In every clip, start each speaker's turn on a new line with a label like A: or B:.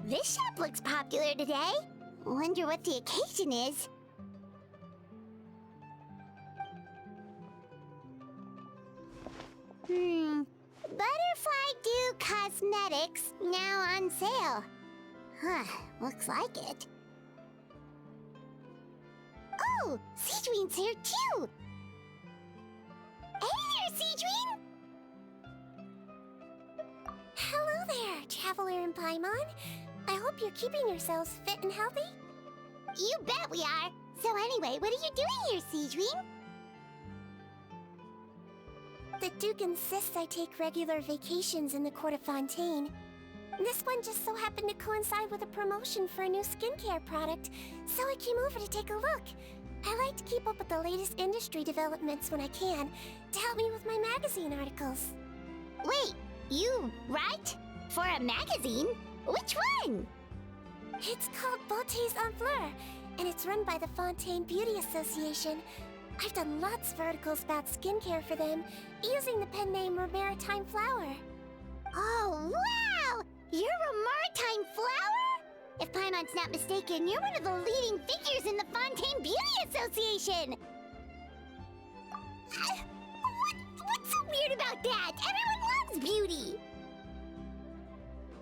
A: This shop looks popular today. Wonder what the occasion is. Butterfly Dew Cosmetics now on sale. Huh, looks like it. Oh, Sigewinne's here too! Hey there, Sigewinne!
B: Hello there, Traveler and Paimon. I hope you're keeping yourselves fit and healthy.
A: You bet we are! So anyway, what are you doing here, Sigewinne?
B: The Duke insists I take regular vacations in the Court of Fontaine. This one just so happened to coincide with a promotion for a new skincare product, so I came over to take a look. I like to keep up with the latest industry developments when I can, to help me with my magazine articles.
A: Wait, you write? For a magazine? Which one?
B: It's called Beautés en Fleur, and it's run by the Fontaine Beauty Association. I've done lots of articles about skincare for them, using the pen name Maritime Flower.
A: Oh, wow! You're a Maritime Flower? If Paimon's not mistaken, you're one of the leading figures in the Fontaine Beauty Association! What's so weird about that? Everyone loves beauty!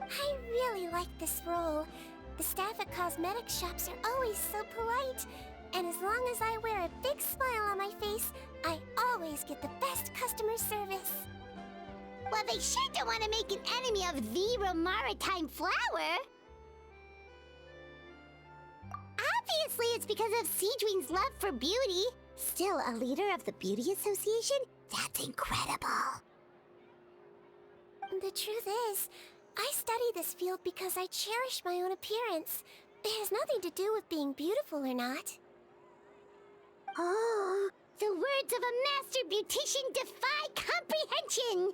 B: I really like this role. The staff at cosmetic shops are always so polite. And as long as I wear a big smile on my face, I always get the best customer service.
A: Well, they sure don't want to make an enemy of the Maritime Flower. Obviously, it's because of Sigewinne's love for beauty. Still a leader of the Beauty Association? That's incredible.
B: The truth is, I study this field because I cherish my own appearance. It has nothing to do with being beautiful or not.
A: Oh, the words of a master beautician defy comprehension!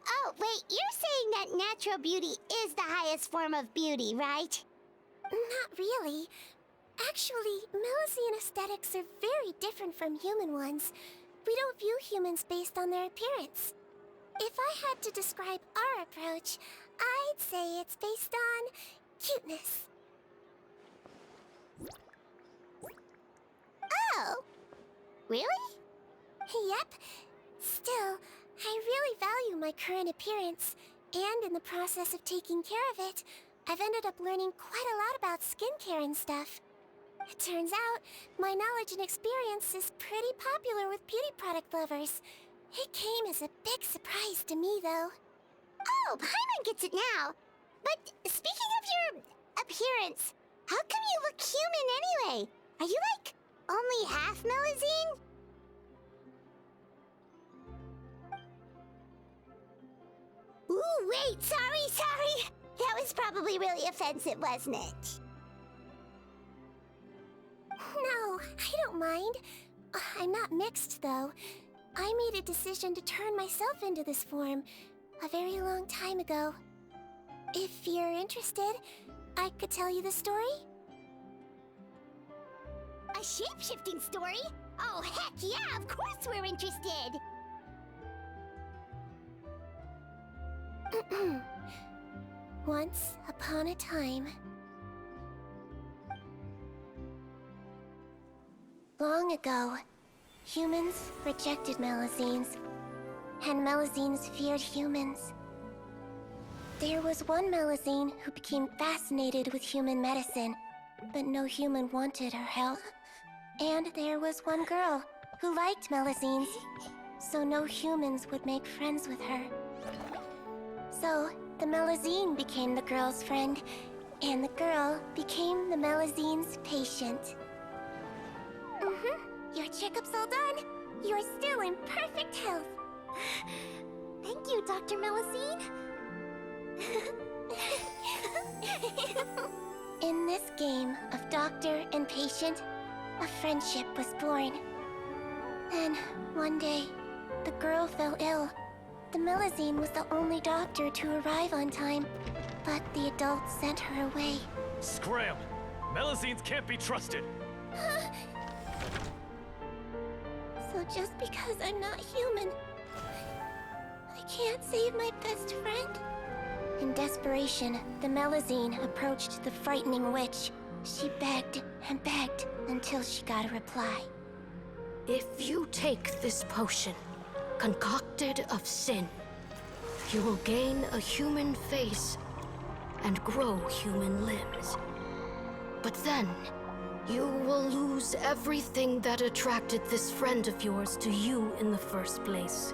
A: Oh, wait, you're saying that natural beauty is the highest form of beauty, right?
B: Not really. Actually, Melusine aesthetics are very different from human ones. We don't view humans based on their appearance. If I had to describe our approach, I'd say it's based on cuteness.
A: Oh, really?
B: Yep. Still, I really value my current appearance, and in the process of taking care of it, I've ended up learning quite a lot about skincare and stuff. It turns out, my knowledge and experience is pretty popular with beauty product lovers. It came as a big surprise to me, though.
A: Oh, Paimon gets it now. But speaking of your appearance, how come you look human anyway? Are you like only half Melusine? Ooh, wait, sorry. That was probably really offensive, wasn't it?
B: No, I don't mind. I'm not mixed, though. I made a decision to turn myself into this form a very long time ago. If you're interested, I could tell you the story.
A: A shape-shifting story? Oh, heck yeah, of course we're interested!
B: Once upon a time. Long ago, humans rejected Melusines, and Melusines feared humans. There was one Melusine who became fascinated with human medicine, but no human wanted her help. And there was one girl who liked Melusines, so no humans would make friends with her. So, the Melusine became the girl's friend, and the girl became the Melusine's patient. Your checkup's all done. You're still in perfect health.
A: Thank you, Dr. Melusine.
B: In this game of doctor and patient, a friendship was born. Then, one day, the girl fell ill. The Melusine was the only doctor to arrive on time, but the adults sent her away.
C: Scram! Melusines can't be trusted!
B: So just because I'm not human, I can't save my best friend? In desperation, the Melazine approached the frightening witch. She begged and begged until she got a reply.
D: If you take this potion, concocted of sin, you will gain a human face and grow human limbs. But then, you will lose everything that attracted this friend of yours to you in the first place.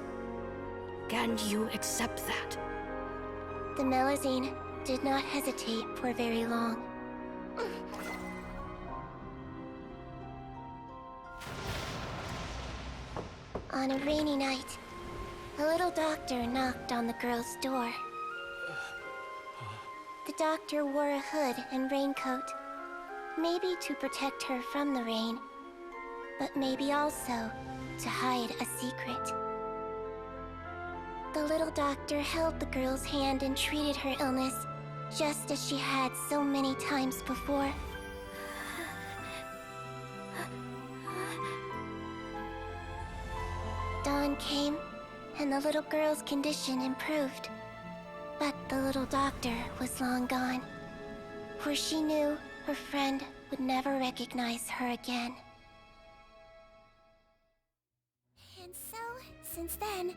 D: Can you accept that?
B: The Melazine did not hesitate for very long. On a rainy night, a little doctor knocked on the girl's door. The doctor wore a hood and raincoat, maybe to protect her from the rain, but maybe also to hide a secret. The little doctor held the girl's hand and treated her illness, just as she had so many times before. Dawn came, and the little girl's condition improved. But the little doctor was long gone, for she knew her friend would never recognize her again.
A: And so, since then,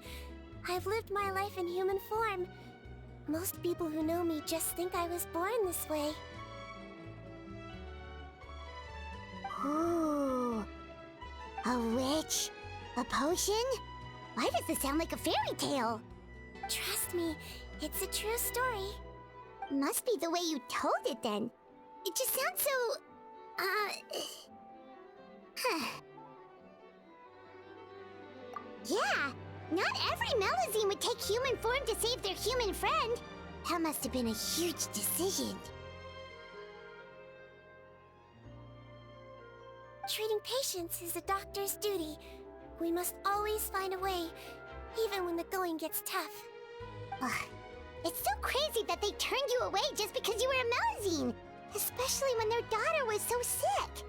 A: I've lived my life in human form. Most people who know me just think I was born this way. Ooh. A witch? A potion? Why does this sound like a fairy tale? Trust me, it's a true story. Must be the way you told it then. It just sounds so... Yeah, not every Melazine would take human form to save their human friend. That must have been a huge decision. Treating patients is a doctor's duty. We must always find a way, even when the going gets tough. Ugh. It's so crazy that they turned you away just because you were a Melazine, especially when their daughter was so sick.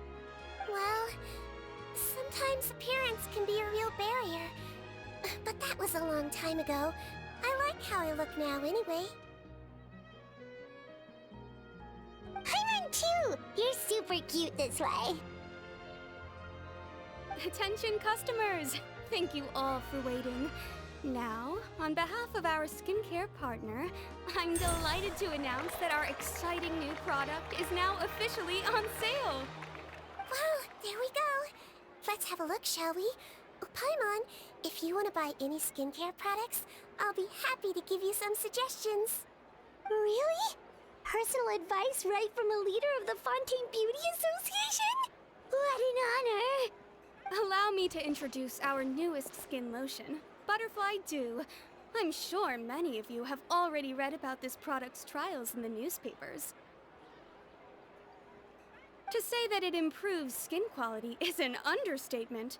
A: Well, sometimes appearance can be a real barrier. But that was a long time ago. I like how I look now anyway. I run too! You're super cute this way.
E: Attention customers! Thank you all for waiting. Now, on behalf of our skincare partner, I'm delighted to announce that our exciting new product is now officially on sale!
A: Well, there we go. Let's have a look, shall we? Oh, Paimon, if you want to buy any skincare products, I'll be happy to give you some suggestions. Really? Personal advice right from a leader of the Fontaine Beauty Association? What an honor!
E: Allow me to introduce our newest skin lotion, Butterfly Dew. I'm sure many of you have already read about this product's trials in the newspapers. To say that it improves skin quality is an understatement.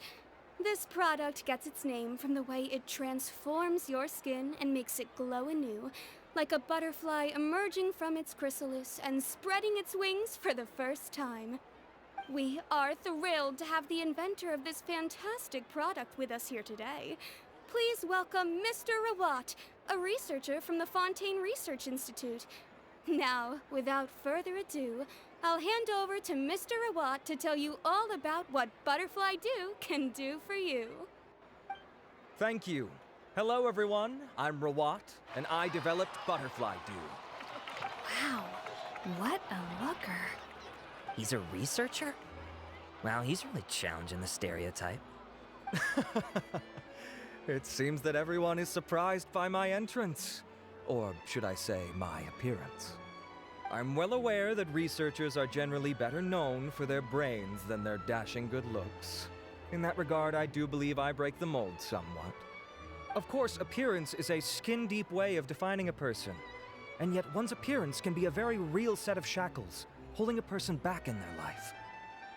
E: This product gets its name from the way it transforms your skin and makes it glow anew, like a butterfly emerging from its chrysalis and spreading its wings for the first time. We are thrilled to have the inventor of this fantastic product with us here today. Please welcome Mr. Rawat, a researcher from the Fontaine Research Institute. Now, without further ado, I'll hand over to Mr. Rawat to tell you all about what Butterfly Dew can do for you.
F: Thank you. Hello, everyone. I'm Rawat, and I developed Butterfly Dew.
G: Wow, what a looker. He's a researcher? Wow, he's really challenging the stereotype.
F: It seems that everyone is surprised by my entrance. Or should I say, my appearance. I'm well aware that researchers are generally better known for their brains than their dashing good looks. In that regard, I do believe I break the mold somewhat. Of course, appearance is a skin-deep way of defining a person. And yet one's appearance can be a very real set of shackles, holding a person back in their life.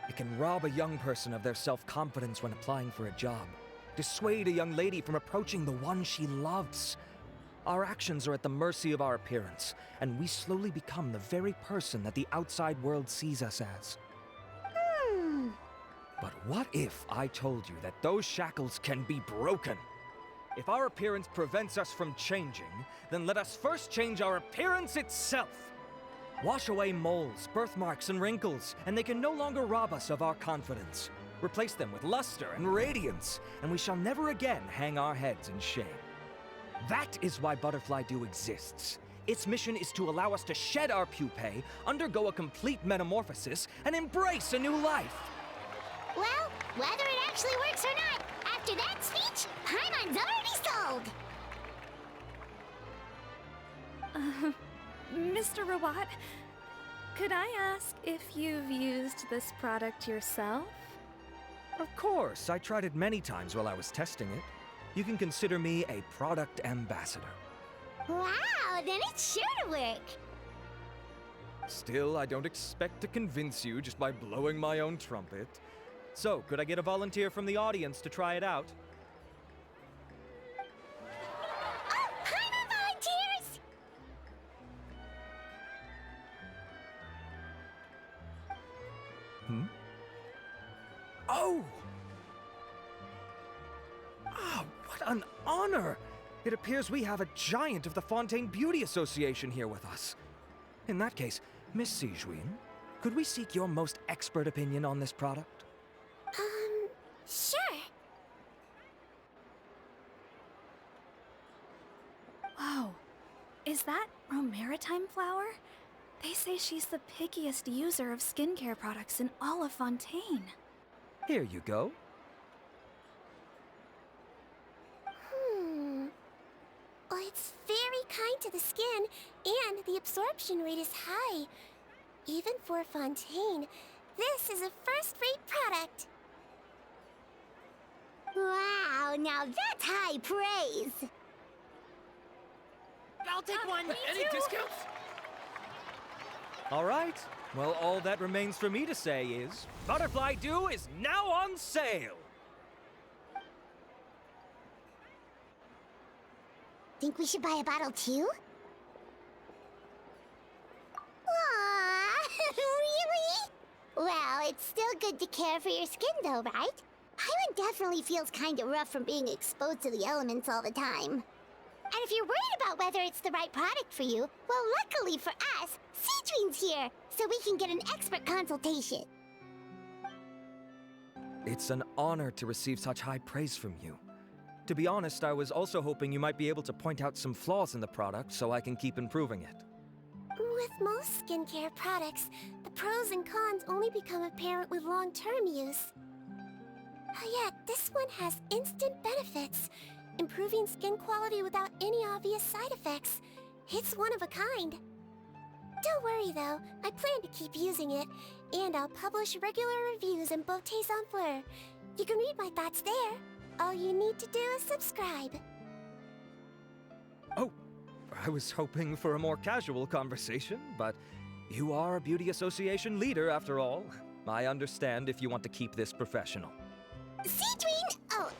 F: It can rob a young person of their self-confidence when applying for a job, dissuade a young lady from approaching the one she loves. Our actions are at the mercy of our appearance, and we slowly become the very person that the outside world sees us as. But what if I told you that those shackles can be broken? If our appearance prevents us from changing, then let us first change our appearance itself. Wash away moles, birthmarks, and wrinkles, and they can no longer rob us of our confidence. Replace them with luster and radiance, and we shall never again hang our heads in shame. That is why Butterfly Dew exists. Its mission is to allow us to shed our pupae, undergo a complete metamorphosis, and embrace a new life.
A: Well, whether it actually works or not, after that speech, Paimon's already sold!
E: Mr. Robot, could I ask if you've used this product yourself?
F: Of course, I tried it many times while I was testing it. You can consider me a product ambassador.
A: Wow, then it's sure to work!
F: Still, I don't expect to convince you just by blowing my own trumpet. So, could I get a volunteer from the audience to try it out?
A: Oh, Paimon volunteers!
F: Oh! Ah, what an honor! It appears we have a giant of the Fontaine Beauty Association here with us. In that case, Miss Sigewinne, could we seek your most expert opinion on this product?
A: Sure.
E: Whoa, is that Romaritime flower? They say she's the pickiest user of skincare products in all of Fontaine.
F: Here you go.
B: Well, it's very kind to the skin, and the absorption rate is high. Even for Fontaine, this is a first-rate product.
A: Wow, now that's high praise!
C: I'll take one. Any discounts?
F: All right. Well, all that remains for me to say is, Butterfly Dew is now on sale!
A: Think we should buy a bottle too? Aww, really? Well, it's still good to care for your skin though, right? Paimon definitely feels kinda rough from being exposed to the elements all the time. And if you're worried about whether it's the right product for you, well, luckily for us, Sigewinne's here, so we can get an expert consultation.
F: It's an honor to receive such high praise from you. To be honest, I was also hoping you might be able to point out some flaws in the product so I can keep improving it.
B: With most skincare products, the pros and cons only become apparent with long-term use. Yet, this one has instant benefits, improving skin quality without any obvious side effects. It's one of a kind. Don't worry though, I plan to keep using it, and I'll publish regular reviews in Beauté Sans Fleur. You can read my thoughts there. All you need to do is subscribe.
F: Oh, I was hoping for a more casual conversation, but you are a beauty association leader after all. I understand if you want to keep this professional.
A: Sigewinne! Oh,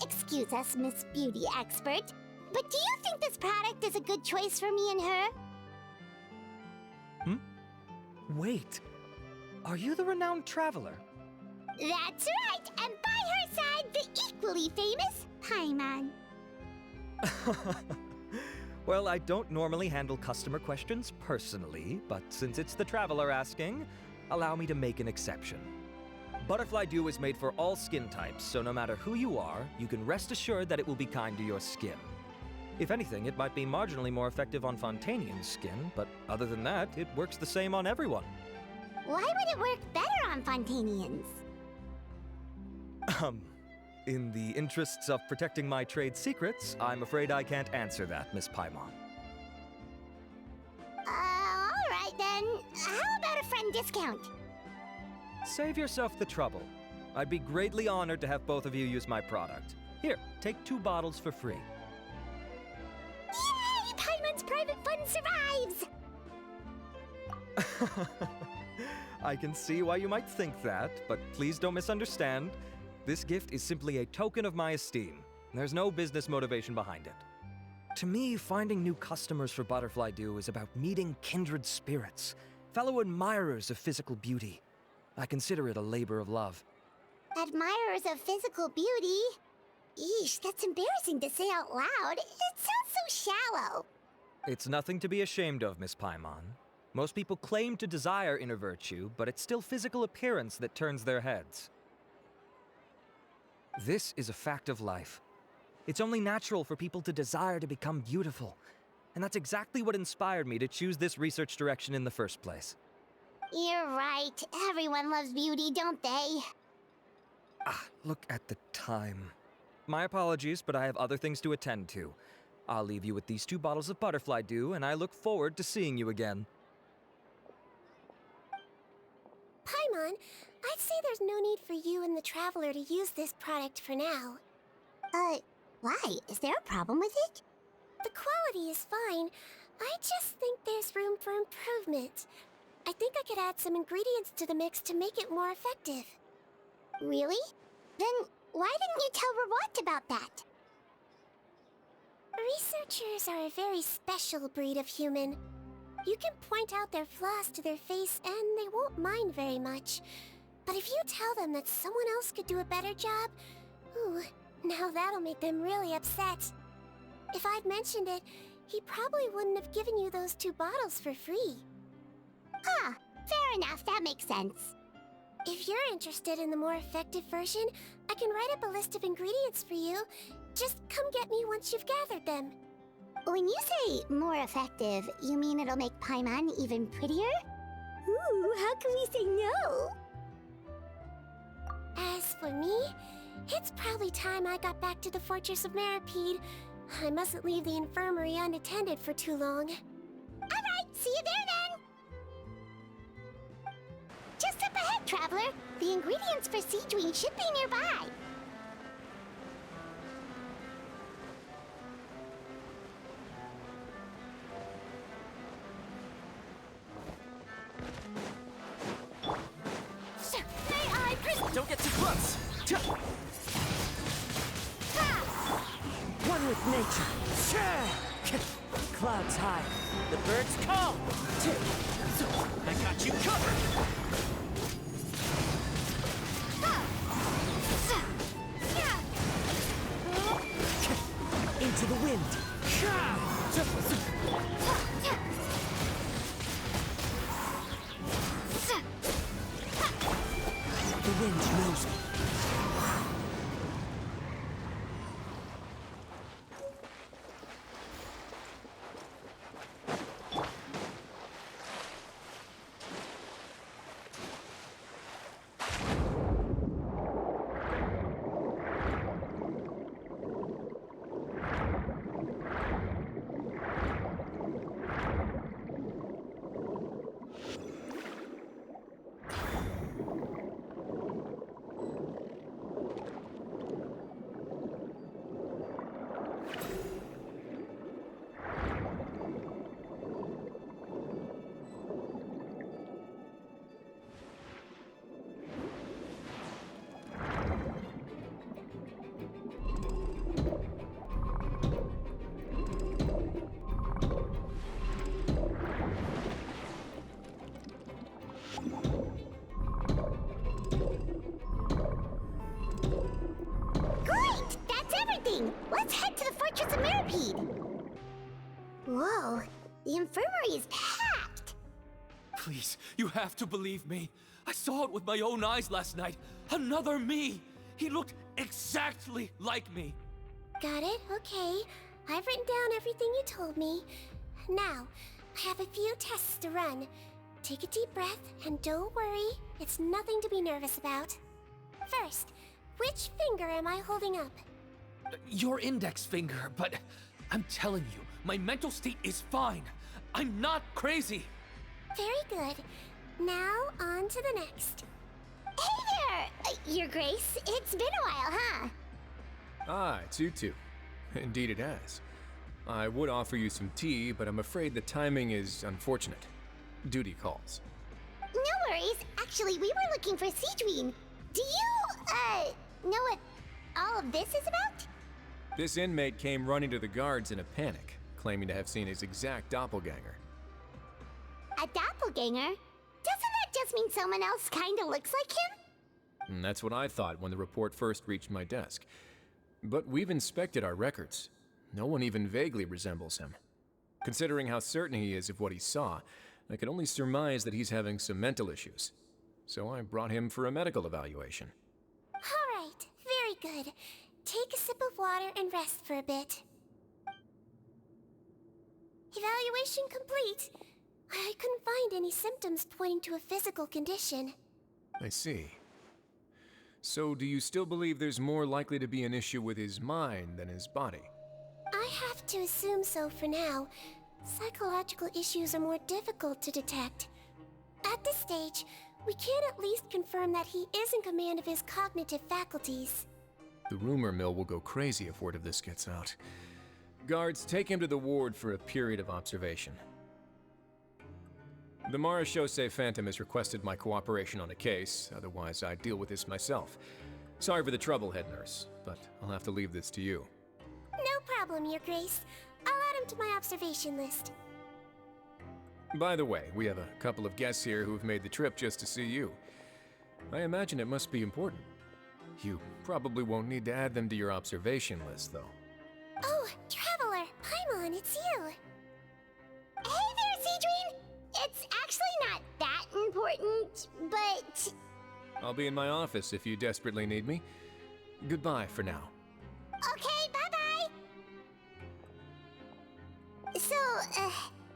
A: excuse us, Miss Beauty Expert, but do you think this product is a good choice for me and her?
F: Wait, are you the renowned traveler?
A: That's right, and by her side, the equally famous Paimon.
F: Well, I don't normally handle customer questions personally, but since it's the traveler asking, allow me to make an exception. Butterfly Dew is made for all skin types, so no matter who you are, you can rest assured that it will be kind to your skin. If anything, it might be marginally more effective on Fontainian skin, but other than that, it works the same on everyone.
A: Why would it work better on Fontainians?
F: In the interests of protecting my trade secrets, I'm afraid I can't answer that, Miss Paimon.
A: Alright then. How about a friend discount?
F: Save yourself the trouble. I'd be greatly honored to have both of you use my product. Here, take 2 bottles for free.
A: Yay! Paimon's private fund survives!
F: I can see why you might think that, but please don't misunderstand. This gift is simply a token of my esteem. There's no business motivation behind it. To me, finding new customers for Butterfly Dew is about meeting kindred spirits, fellow admirers of physical beauty. I consider it a labor of love.
A: Admirers of physical beauty? Eesh, that's embarrassing to say out loud. It sounds so shallow.
F: It's nothing to be ashamed of, Miss Paimon. Most people claim to desire inner virtue, but it's still physical appearance that turns their heads. This is a fact of life. It's only natural for people to desire to become beautiful. And that's exactly what inspired me to choose this research direction in the first place.
A: You're right. Everyone loves beauty, don't they?
F: Look at the time. My apologies, but I have other things to attend to. I'll leave you with these 2 bottles of butterfly dew, and I look forward to seeing you again.
B: Paimon, I'd say there's no need for you and the Traveler to use this product for now.
A: Why? Is there a problem with it?
B: The quality is fine. I just think there's room for improvement. I think I could add some ingredients to the mix to make it more effective.
A: Really? Then why didn't you tell Rawat about that?
B: Researchers are a very special breed of human. You can point out their flaws to their face and they won't mind very much. But if you tell them that someone else could do a better job, ooh, now that'll make them really upset. If I'd mentioned it, he probably wouldn't have given you those 2 bottles for free.
A: Huh, fair enough, that makes sense.
B: If you're interested in the more effective version, I can write up a list of ingredients for you. Just come get me once you've gathered them.
A: When you say more effective, you mean it'll make Paimon even prettier? Ooh, how can we say no?
B: As for me, it's probably time I got back to the Fortress of Maripede. I mustn't leave the infirmary unattended for too long.
A: Alright, see you there then! Just up ahead, Traveler. The ingredients for Sigewinne should be nearby.
C: Don't get too close!
H: One with nature. Clouds high.
C: The birds call! I got you covered!
H: Into the wind. The wind knows me.
A: Great! That's everything! Let's head to the Fortress of Maripede! Whoa, the infirmary is packed!
C: Please, you have to believe me. I saw it with my own eyes last night. Another me! He looked exactly like me.
B: Got it? Okay. I've written down everything you told me. Now, I have a few tests to run. Take a deep breath, and don't worry, it's nothing to be nervous about. First, which finger am I holding up?
C: Your index finger, but I'm telling you, my mental state is fine. I'm not crazy.
B: Very good. Now, on to the next.
A: Hey there! Your Grace, it's been a while, huh?
I: Ah, it's you two. Indeed it has. I would offer you some tea, but I'm afraid the timing is unfortunate. Duty calls.
A: No worries. Actually, we were looking for Sigewinne. Do you, know what all of this is about?
I: This inmate came running to the guards in a panic, claiming to have seen his exact doppelganger.
A: A doppelganger? Doesn't that just mean someone else kinda looks like him?
I: And that's what I thought when the report first reached my desk. But we've inspected our records. No one even vaguely resembles him. Considering how certain he is of what he saw, I can only surmise that he's having some mental issues. So I brought him for a medical evaluation.
A: All right, very good. Take a sip of water and rest for a bit. Evaluation complete. I couldn't find any symptoms pointing to a physical condition.
I: I see. So do you still believe there's more likely to be an issue with his mind than his body?
A: I have to assume so for now. Psychological issues are more difficult to detect. At this stage, we can at least confirm that he is in command of his cognitive faculties.
I: The rumor mill will go crazy if word of this gets out. Guards, take him to the ward for a period of observation. The Marechaussee Phantom has requested my cooperation on a case, otherwise I'd deal with this myself. Sorry for the trouble, head nurse, but I'll have to leave this to you.
A: No problem, Your Grace. I'll add him to my observation list.
I: By the way, we have a couple of guests here who have made the trip just to see you. I imagine it must be important. You probably won't need to add them to your observation list, though.
A: Oh, Traveler! Paimon, it's you! Hey there, Sigewinne! It's actually not that important, but...
I: I'll be in my office if you desperately need me. Goodbye for now.
A: Okay, bye-bye! So,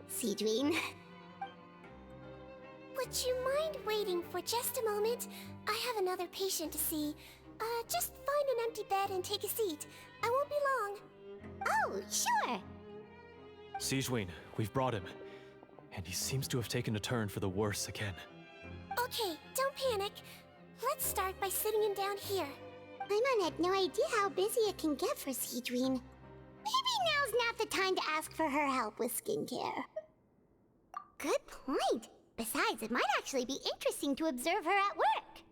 A: Sigewinne... Would you mind waiting for just a moment? I have another patient to see. Just find an empty bed and take a seat. I won't be long. Oh, sure!
C: Sigewinne, we've brought him. And he seems to have taken a turn for the worse again.
A: Okay, don't panic. Let's start by sitting him down here. Paimon had no idea how busy it can get for Sigewinne. Maybe now's not the time to ask for her help with skincare. Good point. Besides, it might actually be interesting to observe her at work.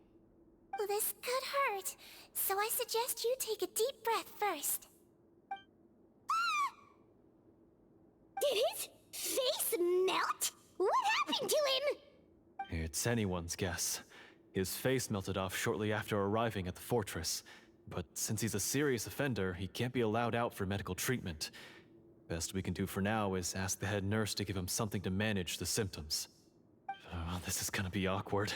A: Well, this could hurt, so I suggest you take a deep breath first. Did his face melt? What happened to him?
C: It's anyone's guess. His face melted off shortly after arriving at the fortress. But since he's a serious offender, he can't be allowed out for medical treatment. Best we can do for now is ask the head nurse to give him something to manage the symptoms. Oh, this is gonna be awkward.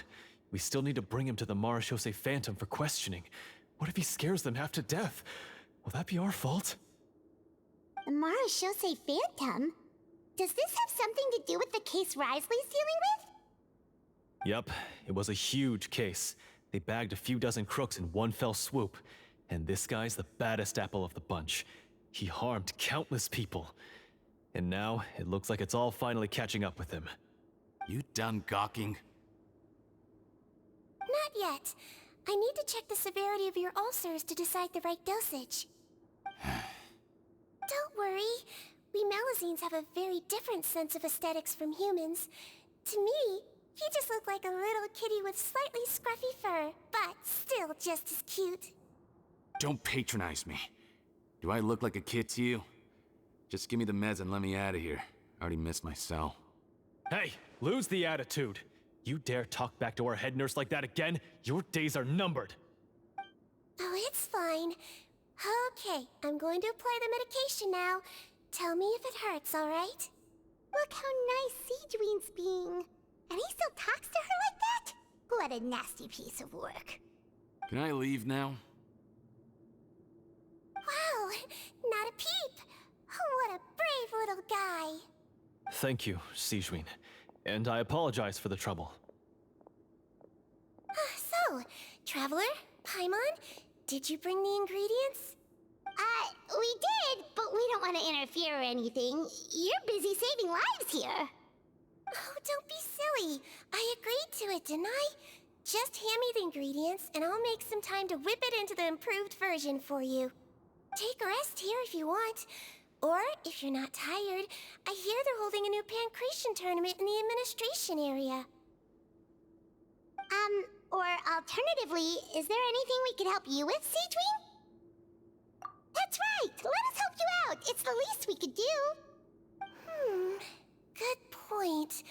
C: We still need to bring him to the Marechaussee Phantom for questioning. What if he scares them half to death? Will that be our fault?
A: The Marechaussee Phantom? Does this have something to do with the case Risley's dealing with?
C: Yup, it was a huge case. They bagged a few dozen crooks in one fell swoop. And this guy's the baddest apple of the bunch. He harmed countless people. And now, it looks like it's all finally catching up with him.
J: You done gawking?
A: Not yet. I need to check the severity of your ulcers to decide the right dosage. Don't worry. We Melazines have a very different sense of aesthetics from humans. To me, you just look like a little kitty with slightly scruffy fur, but still just as cute.
J: Don't patronize me. Do I look like a kid to you? Just give me the meds and let me out of here. I already missed my cell.
C: Hey, lose the attitude. You dare talk back to our head nurse like that again? Your days are numbered.
A: Oh, it's fine. Okay, I'm going to apply the medication now. Tell me if it hurts, alright? Look how nice Sigewinne's being. And he still talks to her like that? What a nasty piece of work.
J: Can I leave now?
A: Wow, not a peep. What a brave little guy.
C: Thank you, Sigewinne. And I apologize for the trouble.
A: So, Traveler, Paimon, did you bring the ingredients? We did, but we don't want to interfere or anything. You're busy saving lives here. Oh, don't be silly. I agreed to it, didn't I? Just hand me the ingredients, and I'll make some time to whip it into the improved version for you. Take a rest here if you want. Or, if you're not tired, I hear they're holding a new pancreation tournament in the administration area. Or alternatively, is there anything we could help you with, Sigewinne? That's right! Let us help you out! It's the least we could do! Good point.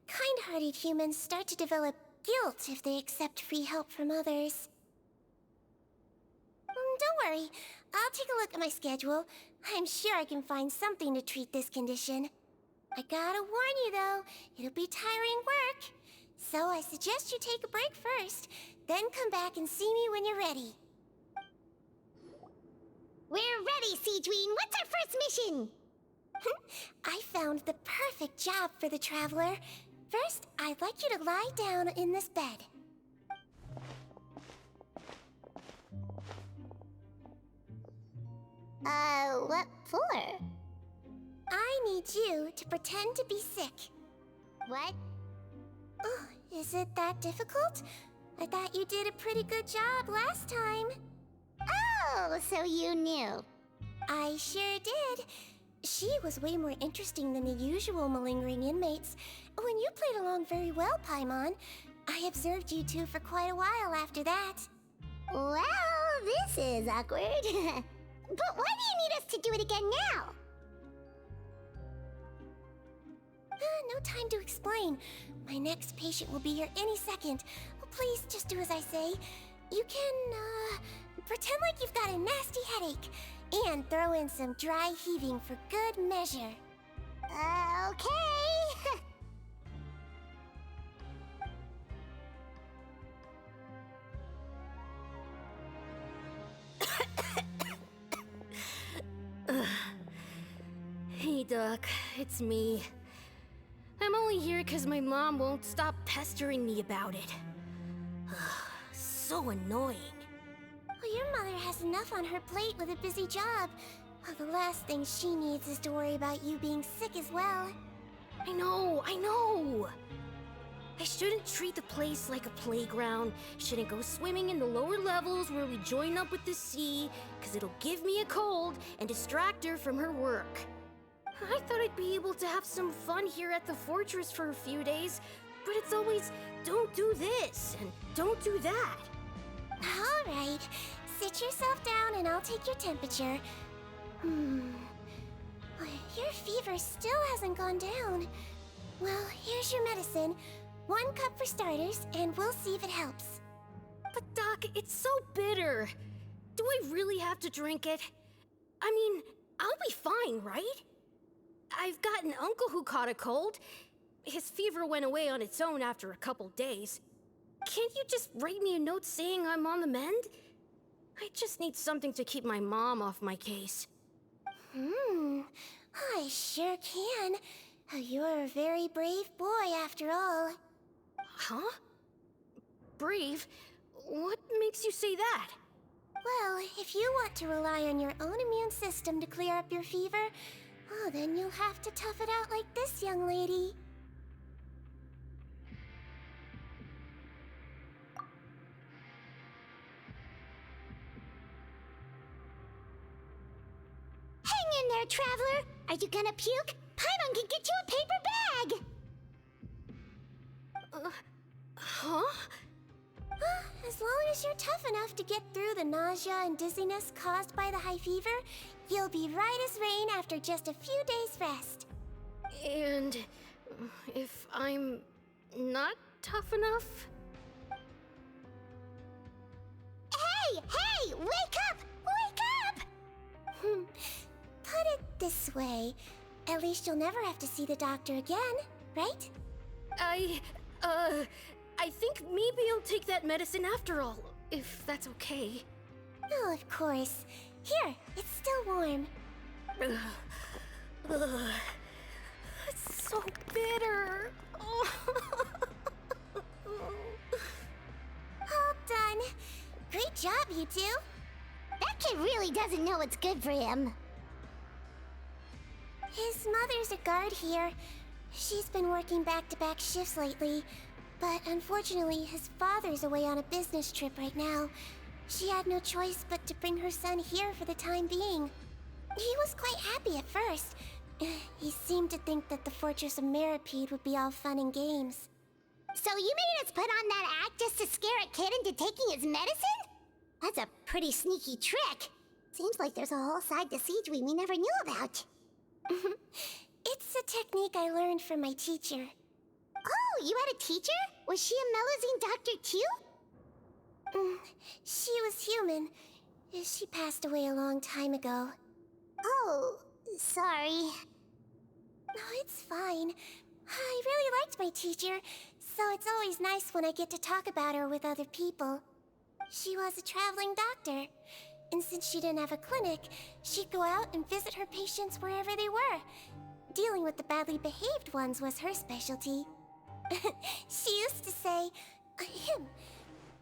A: Kind-hearted humans start to develop guilt if they accept free help from others.
B: don't worry. I'll take a look at my schedule. I'm sure I can find something to treat this condition. I gotta warn you though, it'll be tiring work. So I suggest you take a break first, then come back and see me when you're ready.
A: We're ready, Sigewinne. What's our first mission?
B: I found the perfect job for the Traveler. First, I'd like you to lie down in this bed.
A: What for?
B: I need you to pretend to be sick.
A: What?
B: Oh, is it that difficult? I thought you did a pretty good job last time.
A: Oh, so you knew.
B: I sure did. She was way more interesting than the usual malingering inmates. When you played along very well, Paimon, I observed you two for quite a while after that.
A: Well, this is awkward. But why do you need us to do it again now?
B: No time to explain. My next patient will be here any second. Please just do as I say. You can, pretend like you've got a nasty headache. And throw in some dry heaving for good measure.
A: Okay.
D: Hey, Doc. It's me. I'm only here because my mom won't stop pestering me about it. So annoying.
B: Well, your mother has enough on her plate with a busy job. Well, the last thing she needs is to worry about you being sick as well.
D: I know. I shouldn't treat the place like a playground. Shouldn't go swimming in the lower levels where we join up with the sea, because it'll give me a cold and distract her from her work. I thought I'd be able to have some fun here at the fortress for a few days, but it's always, don't do this and don't do that.
B: All right. Sit yourself down and I'll take your temperature. Your fever still hasn't gone down. Well, here's your medicine. 1 cup for starters, and we'll see if it helps.
D: But Doc, it's so bitter. Do I really have to drink it? I mean, I'll be fine, right? I've got an uncle who caught a cold. His fever went away on its own after a couple days. Can't you just write me a note saying I'm on the mend? I just need something to keep my mom off my case.
B: I sure can. You're a very brave boy after all.
D: Huh? Brave? What makes you say that?
B: Well, if you want to rely on your own immune system to clear up your fever, then you'll have to tough it out like this young lady.
A: Hang in there, Traveler. Are you gonna puke? Paimon can get you a paper bag.
D: Huh?
B: As long as you're tough enough to get through the nausea and dizziness caused by the high fever, you'll be right as rain after just a few days' rest.
D: And if I'm not tough enough?
A: Hey! Wake up! Wake up!
B: Put it this way. At least you'll never have to see the doctor again, right?
D: I think maybe I'll take that medicine after all, if that's okay.
B: Oh, of course. Here, it's still warm.
D: It's so bitter.
B: All done. Great job, you two.
A: That kid really doesn't know what's good for him.
B: His mother's a guard here. She's been working back-to-back shifts lately, but unfortunately his father's away on a business trip right now. She had no choice but to bring her son here for the time being. He was quite happy at first. He seemed to think that the Fortress of Meropide would be all fun and games.
A: So you made us put on that act just to scare a kid into taking his medicine? That's a pretty sneaky trick. Seems like there's a whole side to Sigewinne we never knew about.
B: It's a technique I learned from my teacher.
A: Oh, you had a teacher? Was she a Melusine doctor too?
B: She was human. She passed away a long time ago.
A: Oh, sorry.
B: No, it's fine. I really liked my teacher, so it's always nice when I get to talk about her with other people. She was a traveling doctor, and since she didn't have a clinic, she'd go out and visit her patients wherever they were. Dealing with the badly behaved ones was her specialty. She used to say,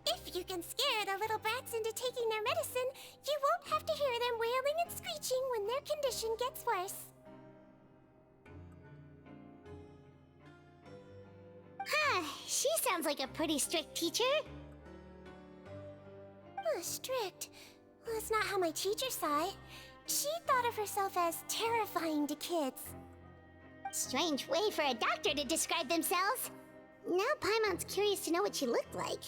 B: if you can scare the little brats into taking their medicine, you won't have to hear them wailing and screeching when their condition gets worse.
A: Huh, she sounds like a pretty strict teacher.
B: Strict? Well, that's not how my teacher saw it. She thought of herself as terrifying to kids.
A: Strange way for a doctor to describe themselves. Now Paimon's curious to know what she looked like.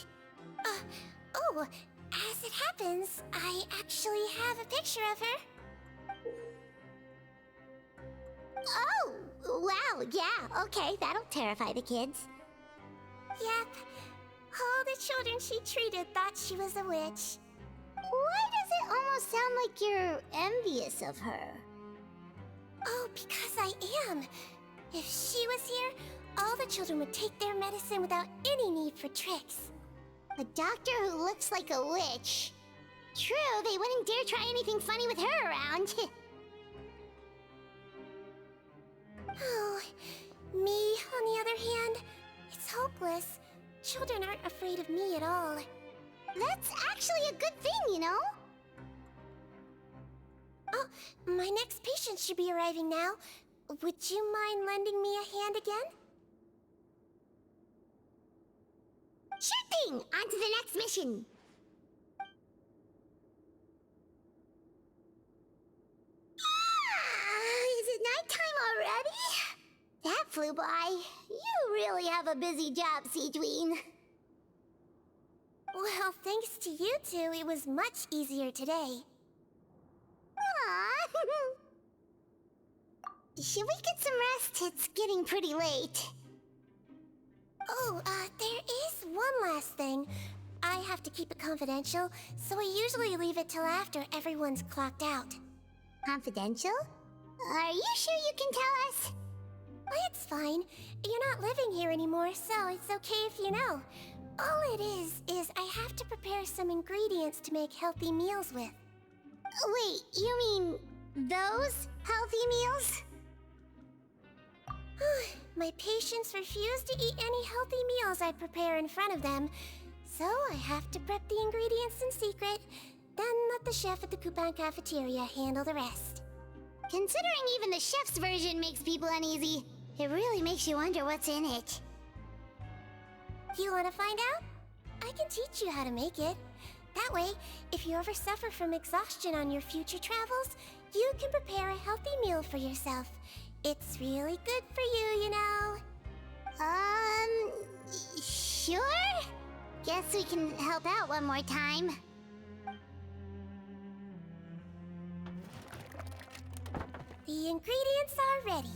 B: Oh, as it happens, I actually have a picture of her.
A: Oh, wow, yeah, okay, that'll terrify the kids.
B: Yep. All the children she treated thought she was a witch.
A: Why does it almost sound like you're envious of her?
B: Oh, because I am. If she was here, all the children would take their medicine without any need for tricks.
A: A doctor who looks like a witch. True, they wouldn't dare try anything funny with her around.
B: Oh, me, on the other hand, it's hopeless. Children aren't afraid of me at all.
A: That's actually a good thing, you know?
B: Oh, my next patient should be arriving now. Would you mind lending me a hand again?
A: Sure thing! On to the next mission! Is it nighttime already? That flew by. You really have a busy job, Sigewinne.
B: Well, thanks to you two, it was much easier today.
A: Aww. Should we get some rest? It's getting pretty late.
B: Oh, there is one last thing. I have to keep it confidential, so I usually leave it till after everyone's clocked out.
A: Confidential? Are you sure you can tell us?
B: Well, it's fine. You're not living here anymore, so it's okay if you know. All it is I have to prepare some ingredients to make healthy meals with.
A: Wait, you mean those healthy meals?
B: My patients refuse to eat any healthy meals I prepare in front of them, so I have to prep the ingredients in secret, then let the chef at the Coupon cafeteria handle the rest.
A: Considering even the chef's version makes people uneasy, it really makes you wonder what's in it.
B: You want to find out? I can teach you how to make it. That way, if you ever suffer from exhaustion on your future travels, you can prepare a healthy meal for yourself. It's really good for you, you know.
A: Sure? Guess we can help out one more time.
B: The ingredients are ready.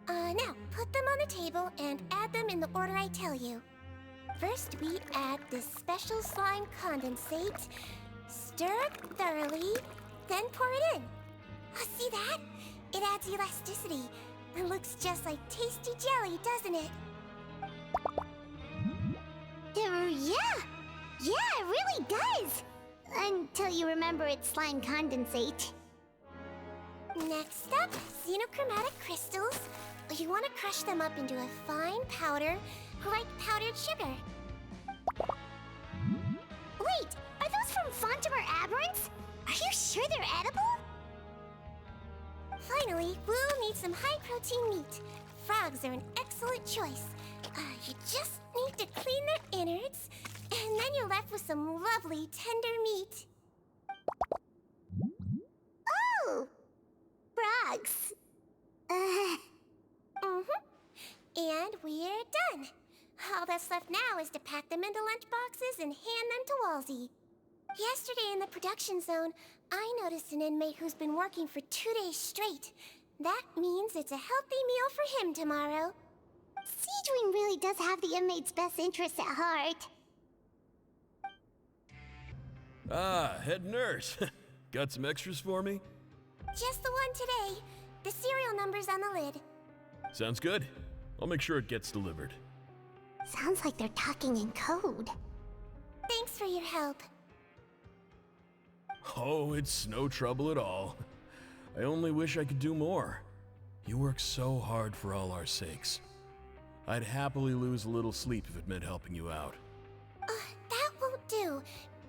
B: Now, put them on the table and add them in the order I tell you. First, we add this special slime condensate, stir it thoroughly, then pour it in. See that? It adds elasticity. It looks just like tasty jelly, doesn't it?
A: Yeah, it really does. Until you remember it's slime condensate.
B: Next up, xenochromatic crystals. You want to crush them up into a fine powder, like powdered sugar.
A: Wait, are those from Fontimer Aberrants? Are you sure they're edible?
B: Finally, we'll need some high-protein meat. Frogs are an excellent choice. You just need to clean their innards, and then you're left with some lovely, tender meat.
A: Oh! Frogs.
B: And we're done. All that's left now is to pack them into lunchboxes and hand them to Walsey. Yesterday in the production zone, I noticed an inmate who's been working for 2 days straight. That means it's a healthy meal for him tomorrow.
A: Sigewinne really does have the inmate's best interests at heart.
K: Ah, head nurse. Got some extras for me?
A: Just the one today. The serial number's on the lid.
K: Sounds good. I'll make sure it gets delivered.
B: Sounds like they're talking in code.
A: Thanks for your help.
K: Oh, it's no trouble at all. I only wish I could do more. You work so hard for all our sakes. I'd happily lose a little sleep if it meant helping you out.
A: That won't do.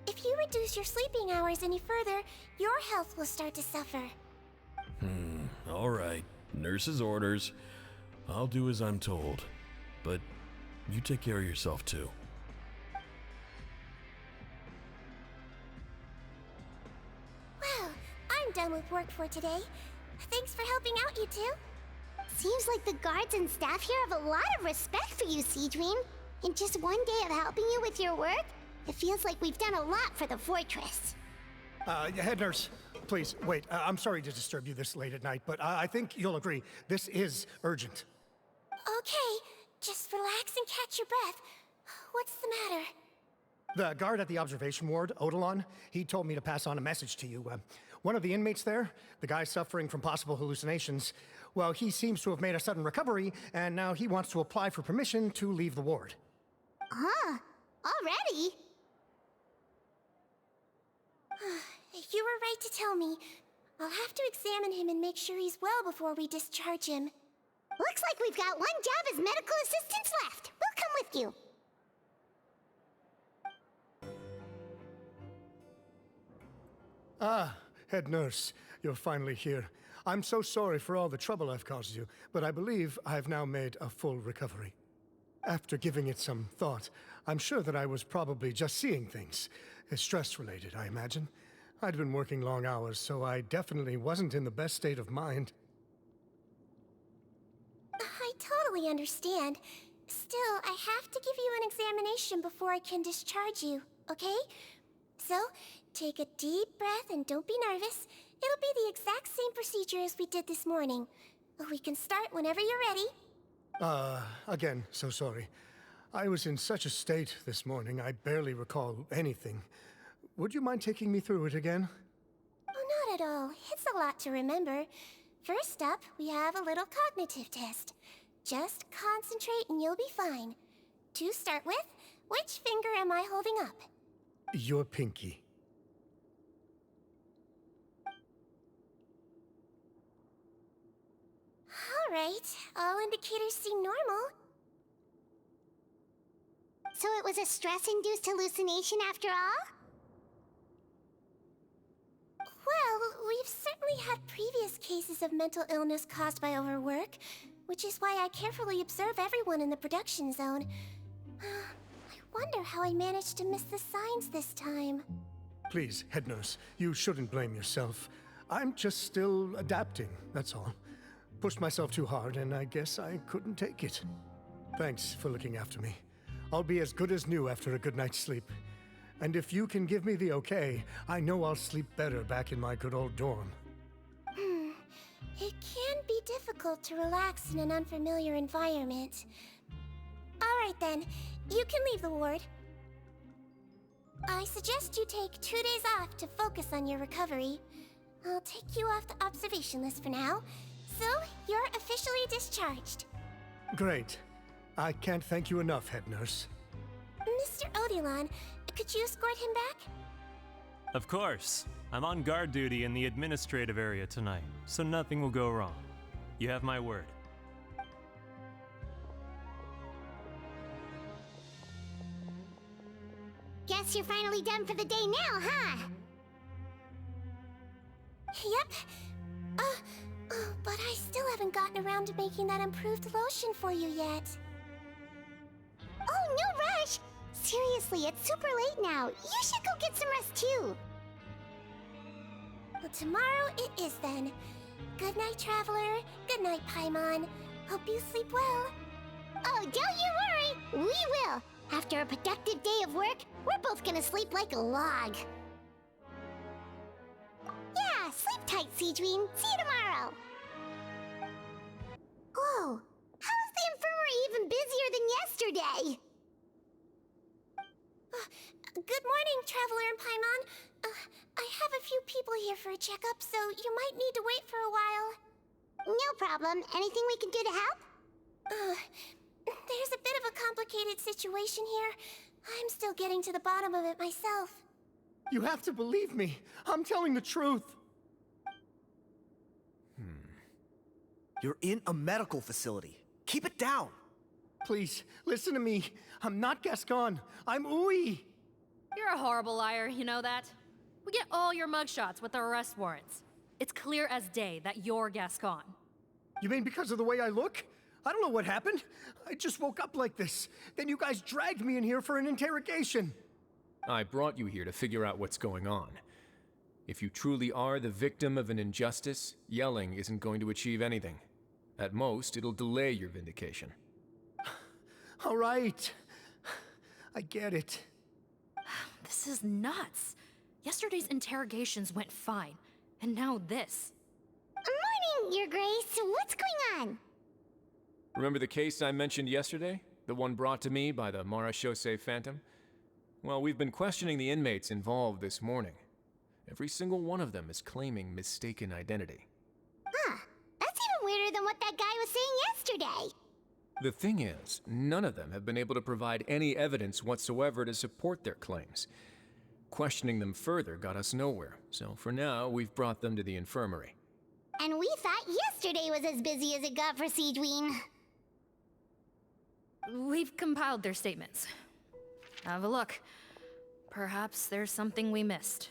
A: If you reduce your sleeping hours any further, your health will start to suffer.
K: All right. Nurse's orders. I'll do as I'm told. But you take care of yourself too.
A: Well, I'm done with work for today. Thanks for helping out, you two.
B: Seems like the guards and staff here have a lot of respect for you, Sigewinne. In just one day of helping you with your work, it feels like we've done a lot for the fortress.
L: Head nurse, please, wait. I'm sorry to disturb you this late at night, but I think you'll agree, this is urgent.
A: Okay, just relax and catch your breath. What's the matter?
L: The guard at the observation ward, Odilon, he told me to pass on a message to you. One of the inmates there, the guy suffering from possible hallucinations, well, he seems to have made a sudden recovery, and now he wants to apply for permission to leave the ward.
B: Huh? Already?
A: You were right to tell me. I'll have to examine him and make sure he's well before we discharge him.
B: Looks like we've got one job as medical assistants left. We'll come with you.
L: Ah, head nurse, you're finally here. I'm so sorry for all the trouble I've caused you, but I believe I've now made a full recovery. After giving it some thought, I'm sure that I was probably just seeing things. Stress-related, I imagine. I'd been working long hours, so I definitely wasn't in the best state of mind.
A: I totally understand. Still, I have to give you an examination before I can discharge you, okay? So, take a deep breath and don't be nervous. It'll be the exact same procedure as we did this morning. We can start whenever you're ready.
L: Again, so sorry. I was in such a state this morning, I barely recall anything. Would you mind taking me through it again?
A: Oh, not at all. It's a lot to remember. First up, we have a little cognitive test. Just concentrate and you'll be fine. To start with, which finger am I holding up?
L: Your pinky.
A: All right. All indicators seem normal.
B: So it was a stress-induced hallucination after all?
A: Well, we've certainly had previous cases of mental illness caused by overwork, which is why I carefully observe everyone in the production zone. I wonder how I managed to miss the signs this time.
L: Please, head nurse, you shouldn't blame yourself. I'm just still adapting, that's all. Pushed myself too hard, and I guess I couldn't take it. Thanks for looking after me. I'll be as good as new after a good night's sleep. And if you can give me the okay, I know I'll sleep better back in my good old dorm.
A: It can be difficult to relax in an unfamiliar environment. All right then, you can leave the ward. I suggest you take 2 days off to focus on your recovery. I'll take you off the observation list for now, so you're officially discharged.
L: Great. I can't thank you enough, head nurse.
A: Mr. Odilon, could you escort him back?
M: Of course. I'm on guard duty in the administrative area tonight, so nothing will go wrong. You have my word.
B: Guess you're finally done for the day now, huh?
A: Yep. But I still haven't gotten around to making that improved lotion for you yet.
B: Oh, no rush! Seriously, it's super late now. You should go get some rest too.
A: Well, tomorrow it is then. Good night, Traveler. Good night, Paimon. Hope you sleep well.
B: Oh, don't you worry! We will! After a productive day of work, we're both gonna sleep like a log. Yeah, sleep tight, Sigewinne. See you tomorrow! Whoa! How is the infirmary even busier than yesterday?
A: Good morning, Traveler and Paimon. I have a few people here for a checkup, so you might need to wait for a while. No problem. Anything we can do to help? There's a bit of a complicated situation here. I'm still getting to the bottom of it myself.
L: You have to believe me. I'm telling the truth.
N: You're in a medical facility. Keep it down.
L: Please, listen to me. I'm not Gascon. I'm Uy.
O: You're a horrible liar, you know that? We get all your mugshots with the arrest warrants. It's clear as day that you're Gascon.
L: You mean because of the way I look? I don't know what happened. I just woke up like this. Then you guys dragged me in here for an interrogation.
I: I brought you here to figure out what's going on. If you truly are the victim of an injustice, yelling isn't going to achieve anything. At most, it'll delay your vindication.
L: All right. I get it.
O: This is nuts. Yesterday's interrogations went fine, and now this.
A: Morning, Your Grace. What's going on?
I: Remember the case I mentioned yesterday? The one brought to me by the Marechaussee Phantom? Well, we've been questioning the inmates involved this morning. Every single one of them is claiming mistaken identity.
A: Huh. That's even weirder than what that guy was saying yesterday.
I: The thing is, none of them have been able to provide any evidence whatsoever to support their claims. Questioning them further got us nowhere, so for now, we've brought them to the infirmary.
A: And we thought yesterday was as busy as it got for Sigewinne.
O: We've compiled their statements. Have a look. Perhaps there's something we missed.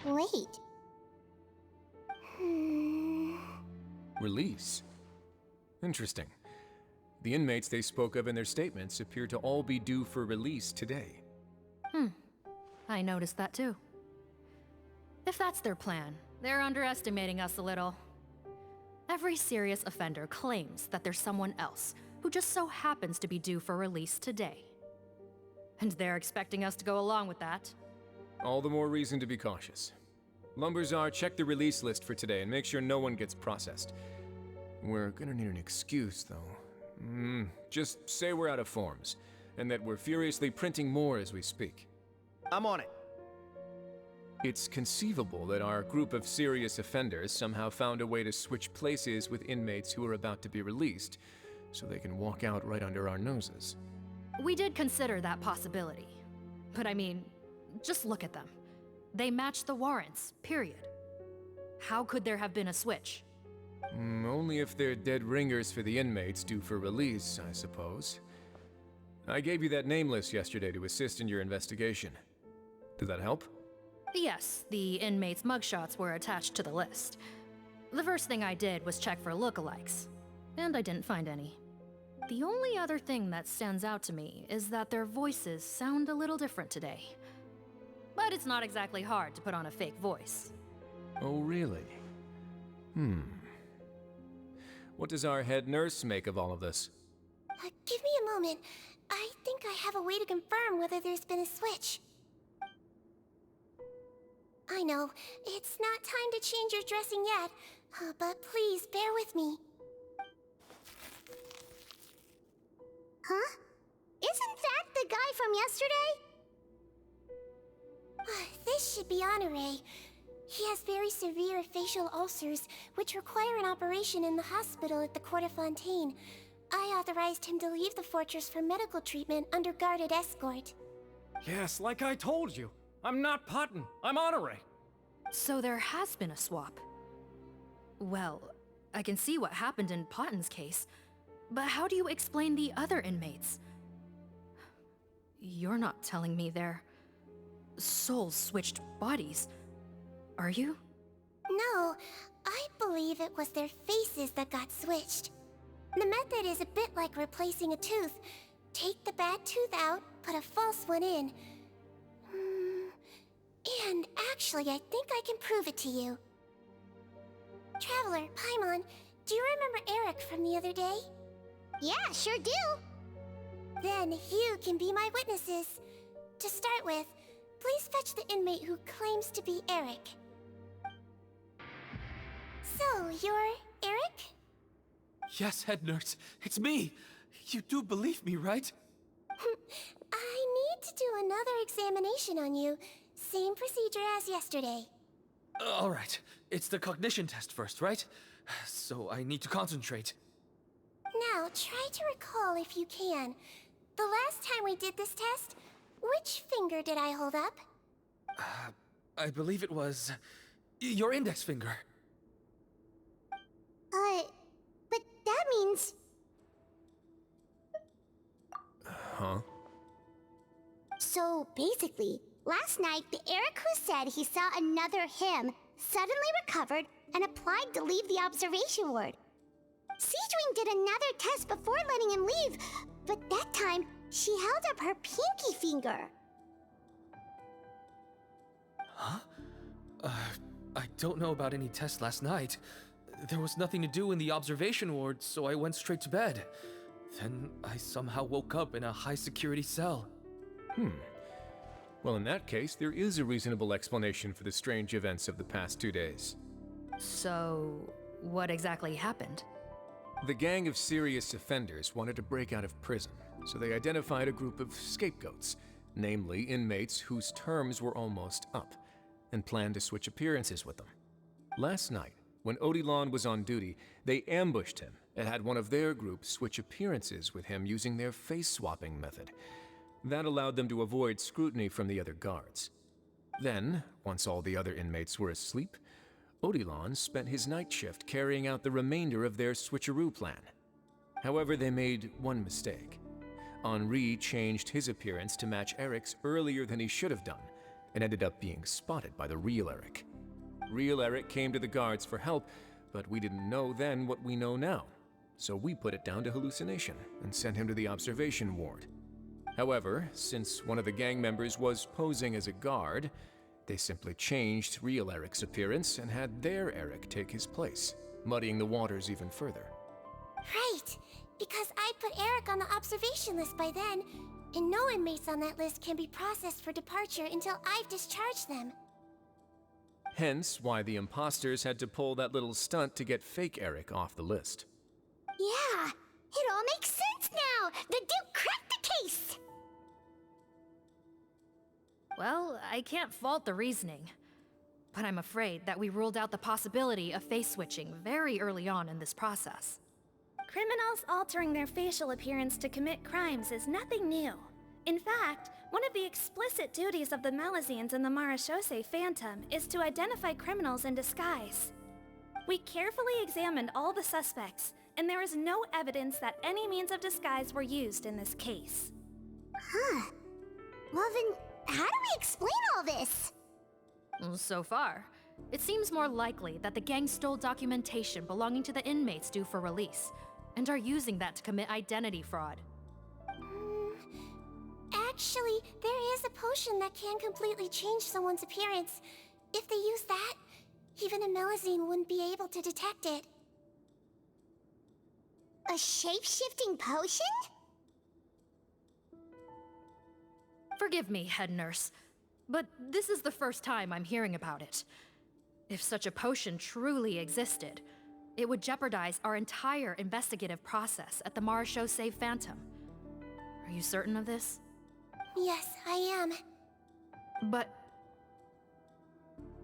A: Wait.
I: Release? Interesting. The inmates they spoke of in their statements appear to all be due for release today.
O: I noticed that too. If that's their plan, they're underestimating us a little. Every serious offender claims that there's someone else who just so happens to be due for release today. And they're expecting us to go along with that.
I: All the more reason to be cautious. Lumberzar, check the release list for today and make sure no one gets processed. We're gonna need an excuse, though. Just say we're out of forms, and that we're furiously printing more as we speak.
N: I'm on it.
I: It's conceivable that our group of serious offenders somehow found a way to switch places with inmates who are about to be released, so they can walk out right under our noses.
O: We did consider that possibility. But I mean, just look at them. They match the warrants, period. How could there have been a switch?
I: Only if they're dead ringers for the inmates due for release, I suppose. I gave you that name list yesterday to assist in your investigation. Did that help?
O: Yes, the inmates' mugshots were attached to the list. The first thing I did was check for lookalikes, and I didn't find any. The only other thing that stands out to me is that their voices sound a little different today. But it's not exactly hard to put on a fake voice.
I: Oh, really? What does our head nurse make of all of this?
A: Give me a moment. I think I have a way to confirm whether there's been a switch. I know, it's not time to change your dressing yet, but please bear with me. Huh? Isn't that the guy from yesterday? This should be Honore. He has very severe facial ulcers, which require an operation in the hospital at the Court of Fontaine. I authorized him to leave the fortress for medical treatment under guarded escort.
P: Yes, like I told you. I'm not Putton. I'm Honore.
O: So there has been a swap. Well, I can see what happened in Potton's case, but how do you explain the other inmates? You're not telling me their souls switched bodies, are you?
A: No, I believe it was their faces that got switched. The method is a bit like replacing a tooth. Take the bad tooth out, put a false one in. And actually, I think I can prove it to you. Traveler, Paimon, do you remember Eric from the other day?
B: Yeah, sure do.
A: Then you can be my witnesses. To start with, please fetch the inmate who claims to be Eric. So, you're Eric?
Q: Yes, head nurse. It's me. You do believe me, right?
A: I need to do another examination on you. Same procedure as yesterday.
Q: All right. It's the cognition test first, right? So I need to concentrate.
A: Now, try to recall if you can. The last time we did this test, which finger did I hold up?
Q: I believe it was your index finger.
B: But that means...
I: Huh?
B: So, basically, last night, the Eric who said he saw another him suddenly recovered and applied to leave the observation ward. Sigewinne did another test before letting him leave, but that time, she held up her pinky finger.
Q: Huh? I don't know about any tests last night. There was nothing to do in the observation ward, so I went straight to bed. Then I somehow woke up in a high-security cell.
I: Well, in that case, there is a reasonable explanation for the strange events of the past 2 days.
O: So, what exactly happened?
I: The gang of serious offenders wanted to break out of prison, so they identified a group of scapegoats, namely inmates whose terms were almost up, and planned to switch appearances with them. Last night, when Odilon was on duty, they ambushed him and had one of their group switch appearances with him using their face-swapping method. That allowed them to avoid scrutiny from the other guards. Then, once all the other inmates were asleep, Odilon spent his night shift carrying out the remainder of their switcheroo plan. However, they made one mistake. Henri changed his appearance to match Eric's earlier than he should have done, and ended up being spotted by the real Eric. Real Eric came to the guards for help, but we didn't know then what we know now, so we put it down to hallucination and sent him to the observation ward. However, since one of the gang members was posing as a guard, they simply changed real Eric's appearance and had their Eric take his place, muddying the waters even further.
A: Right, because I put Eric on the observation list by then, and no inmates on that list can be processed for departure until I've discharged them.
I: Hence why the imposters had to pull that little stunt to get fake Eric off the list.
B: Yeah, it all makes sense now! The Duke cracked the case!
O: Well, I can't fault the reasoning. But I'm afraid that we ruled out the possibility of face switching very early on in this process.
E: Criminals altering their facial appearance to commit crimes is nothing new. In fact, one of the explicit duties of the Malazines in the Marechaussee Phantom is to identify criminals in disguise. We carefully examined all the suspects, and there is no evidence that any means of disguise were used in this case.
B: Huh. Well then, how do we explain all this?
O: So far, it seems more likely that the gang stole documentation belonging to the inmates due for release, and are using that to commit identity fraud.
A: Actually, there is a potion that can completely change someone's appearance. If they use that, even a Melazine wouldn't be able to detect it.
B: A shape-shifting potion?
O: Forgive me, head nurse, but this is the first time I'm hearing about it. If such a potion truly existed, it would jeopardize our entire investigative process at the Marechaussee Phantom. Are you certain of this?
A: Yes, I am.
O: But...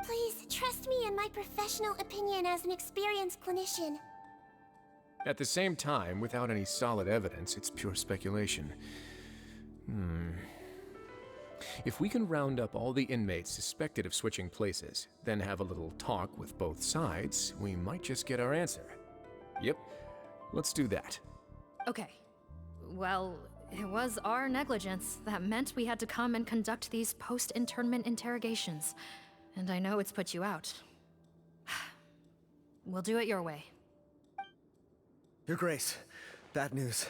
A: Please, trust me in my professional opinion as an experienced clinician.
I: At the same time, without any solid evidence, it's pure speculation. If we can round up all the inmates suspected of switching places, then have a little talk with both sides, we might just get our answer. Yep, let's do that.
O: Okay. Well, it was our negligence that meant we had to come and conduct these post-internment interrogations. And I know it's put you out. We'll do it your way.
N: Your Grace, bad news.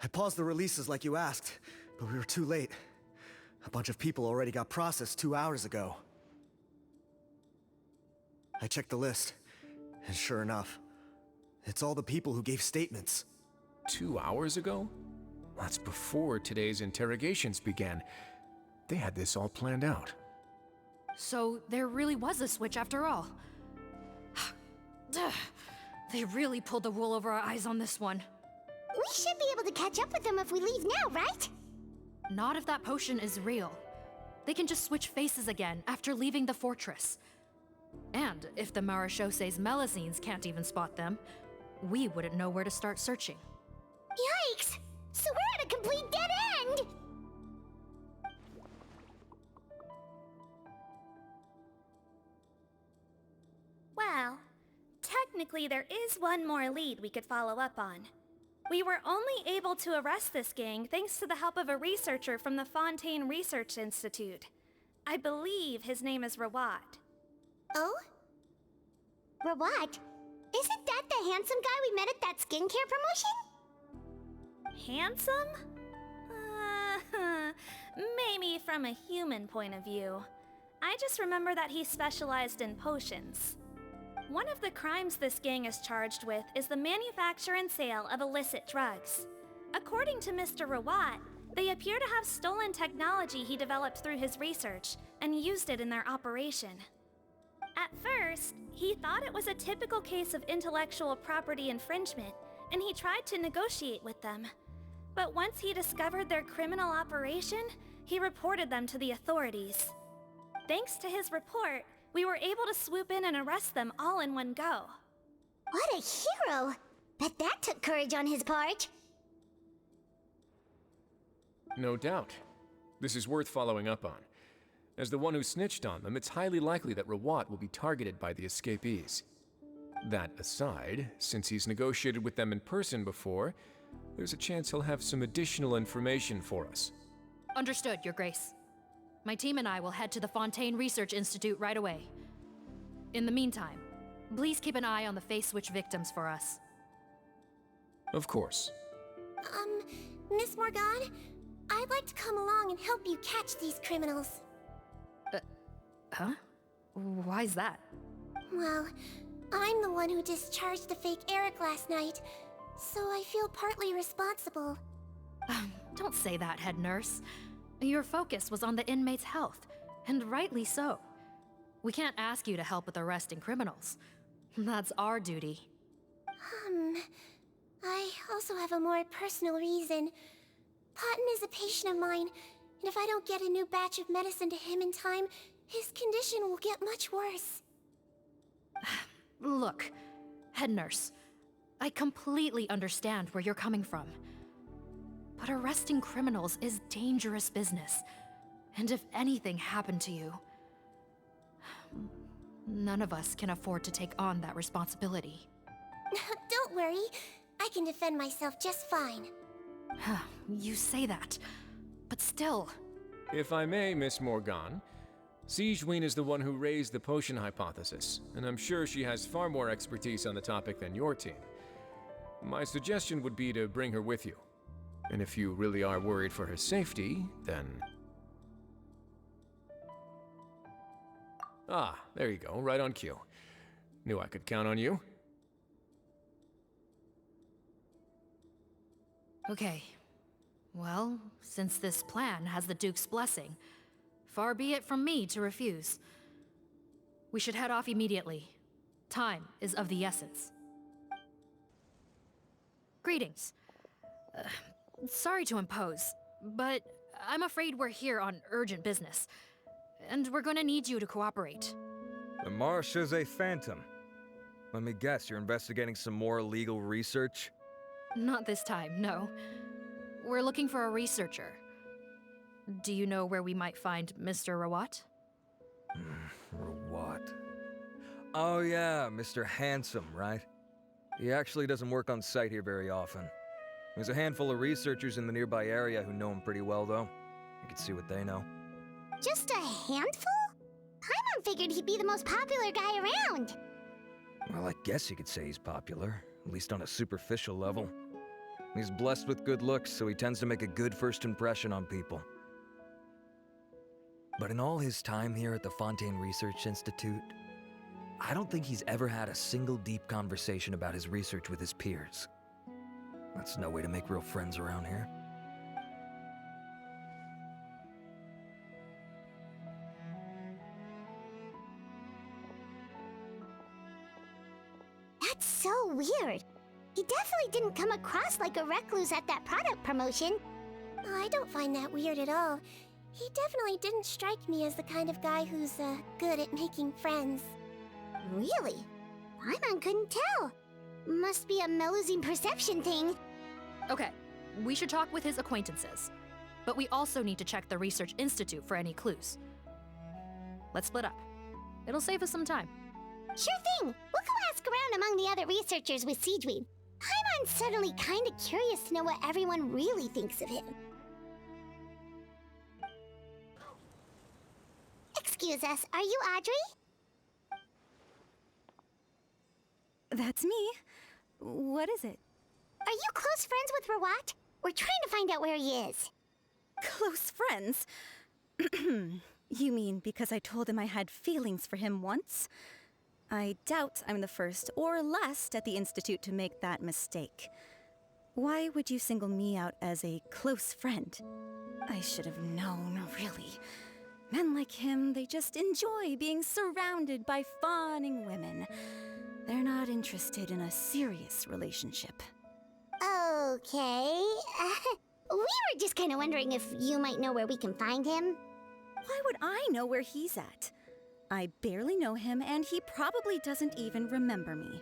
N: I paused the releases like you asked, but we were too late. A bunch of people already got processed 2 hours ago. I checked the list, and sure enough, it's all the people who gave statements.
I: 2 hours ago? That's before today's interrogations began. They had this all planned out.
O: So there really was a switch after all. They really pulled the wool over our eyes on this one.
A: We should be able to catch up with them if we leave now, right?
O: Not if that potion is real. They can just switch faces again after leaving the fortress. And if the Maréchaussee's Melusines can't even spot them, we wouldn't know where to start searching.
A: Yikes! So we're at a complete dead end!
B: Well, technically there is one more lead we could follow up on. We were only able to arrest this gang thanks to the help of a researcher from the Fontaine Research Institute. I believe his name is Rawat.
A: Oh? Rawat? Isn't that the handsome guy we met at that skincare promotion?
B: Handsome? Maybe from a human point of view. I just remember that he specialized in potions. One of the crimes this gang is charged with is the manufacture and sale of illicit drugs. According to Mr. Rawat, they appear to have stolen technology he developed through his research and used it in their operation. At first, he thought it was a typical case of intellectual property infringement, and he tried to negotiate with them. But once he discovered their criminal operation, he reported them to the authorities. Thanks to his report, we were able to swoop in and arrest them all in one go.
A: What a hero! Bet that took courage on his part.
I: No doubt. This is worth following up on. As the one who snitched on them, it's highly likely that Rawat will be targeted by the escapees. That aside, since he's negotiated with them in person before, there's a chance he'll have some additional information for us.
O: Understood, Your Grace. My team and I will head to the Fontaine Research Institute right away. In the meantime, please keep an eye on the face switch victims for us.
I: Of course.
A: Miss Morgan, I'd like to come along and help you catch these criminals.
O: Huh? Why's that?
A: Well, I'm the one who discharged the fake Eric last night, so I feel partly responsible.
O: Don't say that, head nurse. Your focus was on the inmates' health, and rightly so. We can't ask you to help with arresting criminals. That's our duty.
A: I also have a more personal reason. Cotton is a patient of mine, and if I don't get a new batch of medicine to him in time, his condition will get much worse.
O: Look, head nurse, I completely understand where you're coming from. But arresting criminals is dangerous business. And if anything happened to you, none of us can afford to take on that responsibility.
A: Don't worry, I can defend myself just fine.
O: You say that, but still.
I: If I may, Miss Morgan, Sigewinne is the one who raised the potion hypothesis, and I'm sure she has far more expertise on the topic than your team. My suggestion would be to bring her with you. And if you really are worried for her safety, then... Ah, there you go, right on cue. Knew I could count on you.
O: Okay. Well, since this plan has the Duke's blessing, far be it from me to refuse. We should head off immediately. Time is of the essence. Greetings. Sorry to impose, but I'm afraid we're here on urgent business, and we're gonna need you to cooperate.
F: The Maréchaussee Phantom. Let me guess, you're investigating some more illegal research?
O: Not this time, no. We're looking for a researcher. Do you know where we might find Mr. Rawat?
F: Rawat. Oh yeah, Mr. Handsome, right? He actually doesn't work on site here very often. There's a handful of researchers in the nearby area who know him pretty well, though. You can see what they know.
A: Just a handful? Paimon figured he'd be the most popular guy around.
F: Well, I guess you could say he's popular, at least on a superficial level. He's blessed with good looks, so he tends to make a good first impression on people. But in all his time here at the Fontaine Research Institute, I don't think he's ever had a single deep conversation about his research with his peers. That's no way to make real friends around here.
A: That's so weird. He definitely didn't come across like a recluse at that product promotion.
B: I don't find that weird at all. He definitely didn't strike me as the kind of guy who's good at making friends.
A: Really? Paimon couldn't tell. Must be a Melusine perception thing.
O: Okay, we should talk with his acquaintances. But we also need to check the Research Institute for any clues. Let's split up. It'll save us some time.
A: Sure thing. We'll go ask around among the other researchers with Sigewinne. Paimon's suddenly kinda curious to know what everyone really thinks of him. Excuse us, are you Audrey?
R: That's me. What is it?
A: Are you close friends with Rawat? We're trying to find out where he is.
R: Close friends? You mean because I told him I had feelings for him once? I doubt I'm the first or last at the Institute to make that mistake. Why would you single me out as a close friend? I should have known, really. Men like him, they just enjoy being surrounded by fawning women. They're not interested in a serious relationship.
A: Okay. We were just kind of wondering if you might know where we can find him.
R: Why would I know where he's at? I barely know him, and he probably doesn't even remember me.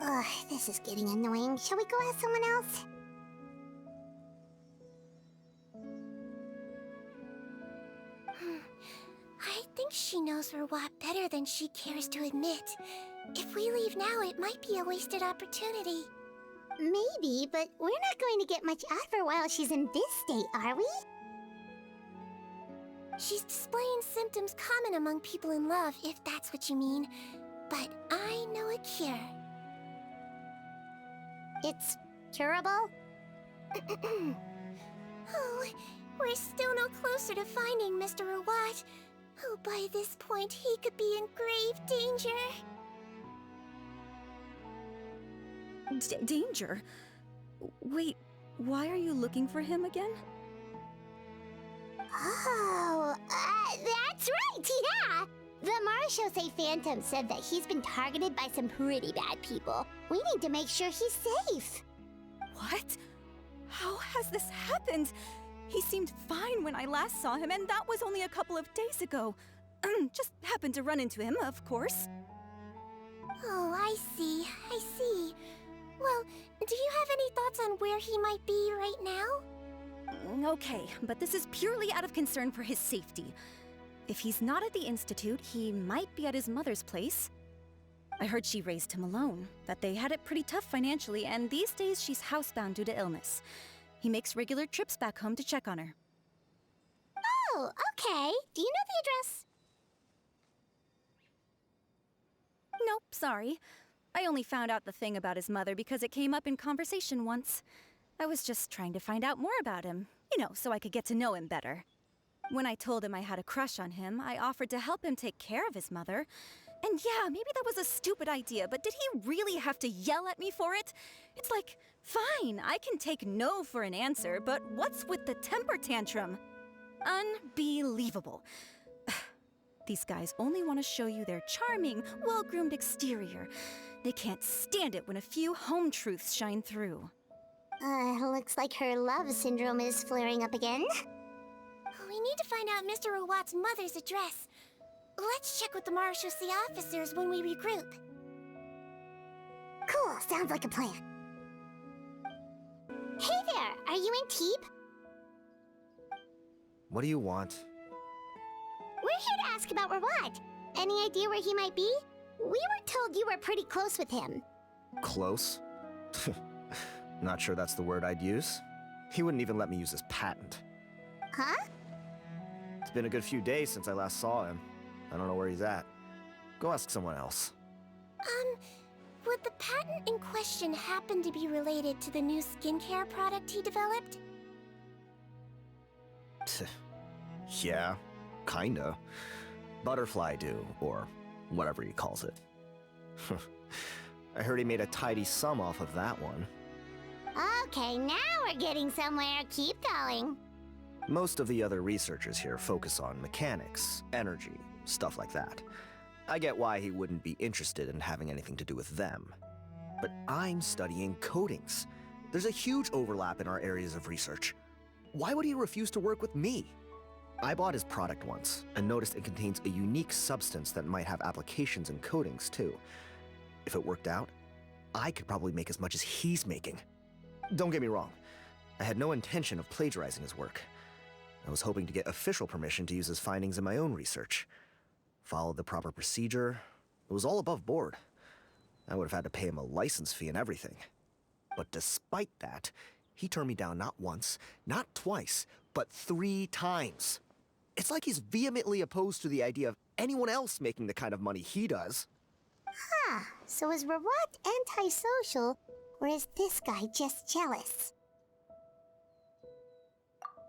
A: Ugh, this is getting annoying. Shall we go ask someone else?
B: I think she knows Rawat better than she cares to admit. If we leave now, it might be a wasted opportunity.
A: Maybe, but we're not going to get much out of her while she's in this state, are we?
B: She's displaying symptoms common among people in love, if that's what you mean. But I know a cure.
A: It's curable?
B: Oh, we're still no closer to finding Mr. Rawat. Oh, by this point, he could be in grave danger.
R: Danger? Wait, why are you looking for him again?
A: Oh, that's right, yeah! The Marshosei Phantom said that he's been targeted by some pretty bad people. We need to make sure he's safe.
R: What? How has this happened? He seemed fine when I last saw him, and that was only a couple of days ago. Just happened to run into him, of course.
B: Oh, I see. Well, do you have any thoughts on where he might be right now?
R: Okay, but this is purely out of concern for his safety. If he's not at the Institute, he might be at his mother's place. I heard she raised him alone, that they had it pretty tough financially, and these days she's housebound due to illness. He makes regular trips back home to check on her.
A: Oh, okay. Do you know the address?
R: Nope, sorry. I only found out the thing about his mother because it came up in conversation once. I was just trying to find out more about him, so I could get to know him better. When I told him I had a crush on him, I offered to help him take care of his mother. And yeah, maybe that was a stupid idea, but did he really have to yell at me for it? It's like, fine, I can take no for an answer, but what's with the temper tantrum? Unbelievable. These guys only want to show you their charming, well-groomed exterior. They can't stand it when a few home truths shine through.
A: Looks like her love syndrome is flaring up again.
B: We need to find out Mr. Rawat's mother's address. Let's check with the Marshosei officers when we regroup.
A: Cool, sounds like a plan. Hey there, are you in Teeb?
N: What do you want?
A: We're here to ask about Rawat. Any idea where he might be? We were told you were pretty close with him.
N: Close? Not sure that's the word I'd use. He wouldn't even let me use his patent.
A: Huh?
N: It's been a good few days since I last saw him. I don't know where he's at. Go ask someone else.
B: Would the patent in question happen to be related to the new skincare product he developed?
N: Yeah, kinda. Butterfly do, or whatever he calls it. I heard he made a tidy sum off of that one.
A: Okay, now we're getting somewhere. Keep going.
N: Most of the other researchers here focus on mechanics, energy, stuff like that. I get why he wouldn't be interested in having anything to do with them. But I'm studying coatings. There's a huge overlap in our areas of research. Why would he refuse to work with me? I bought his product once and noticed it contains a unique substance that might have applications in coatings too. If it worked out, I could probably make as much as he's making. Don't get me wrong, I had no intention of plagiarizing his work. I was hoping to get official permission to use his findings in my own research. Followed the proper procedure. It was all above board. I would have had to pay him a license fee and everything. But despite that, he turned me down not once, not twice, but 3 times. It's like he's vehemently opposed to the idea of anyone else making the kind of money he does.
A: Huh, so is Rawat antisocial, or is this guy just jealous?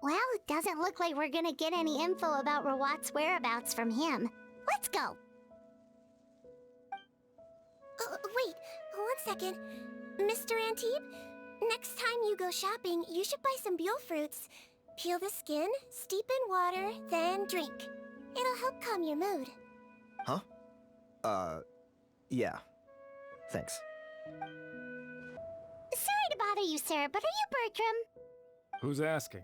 A: Well, it doesn't look like we're gonna get any info about Rawat's whereabouts from him. Let's go!
B: Wait, 1 second. Mr. Antibes, next time you go shopping, you should buy some Buell fruits. Peel the skin, steep in water, then drink. It'll help calm your mood.
N: Huh? Yeah. Thanks.
A: Sorry to bother you, sir, but are you Bertram?
K: Who's asking?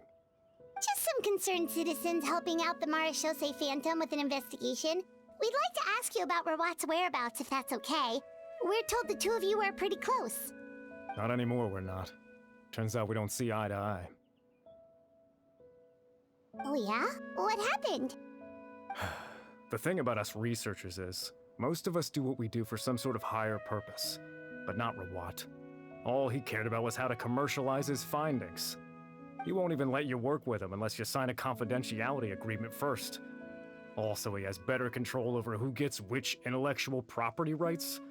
A: Just some concerned citizens helping out the Marechaussee Phantom with an investigation. We'd like to ask you about Rawat's whereabouts, if that's okay. We're told the two of you are pretty close.
P: Not anymore, we're not. Turns out we don't see eye to eye.
A: Oh yeah? What happened?
P: The thing about us researchers is, most of us do what we do for some sort of higher purpose, but not Rawat. All he cared about was how to commercialize his findings. He won't even let you work with him unless you sign a confidentiality agreement first. Also, he has better control over who gets which intellectual property rights.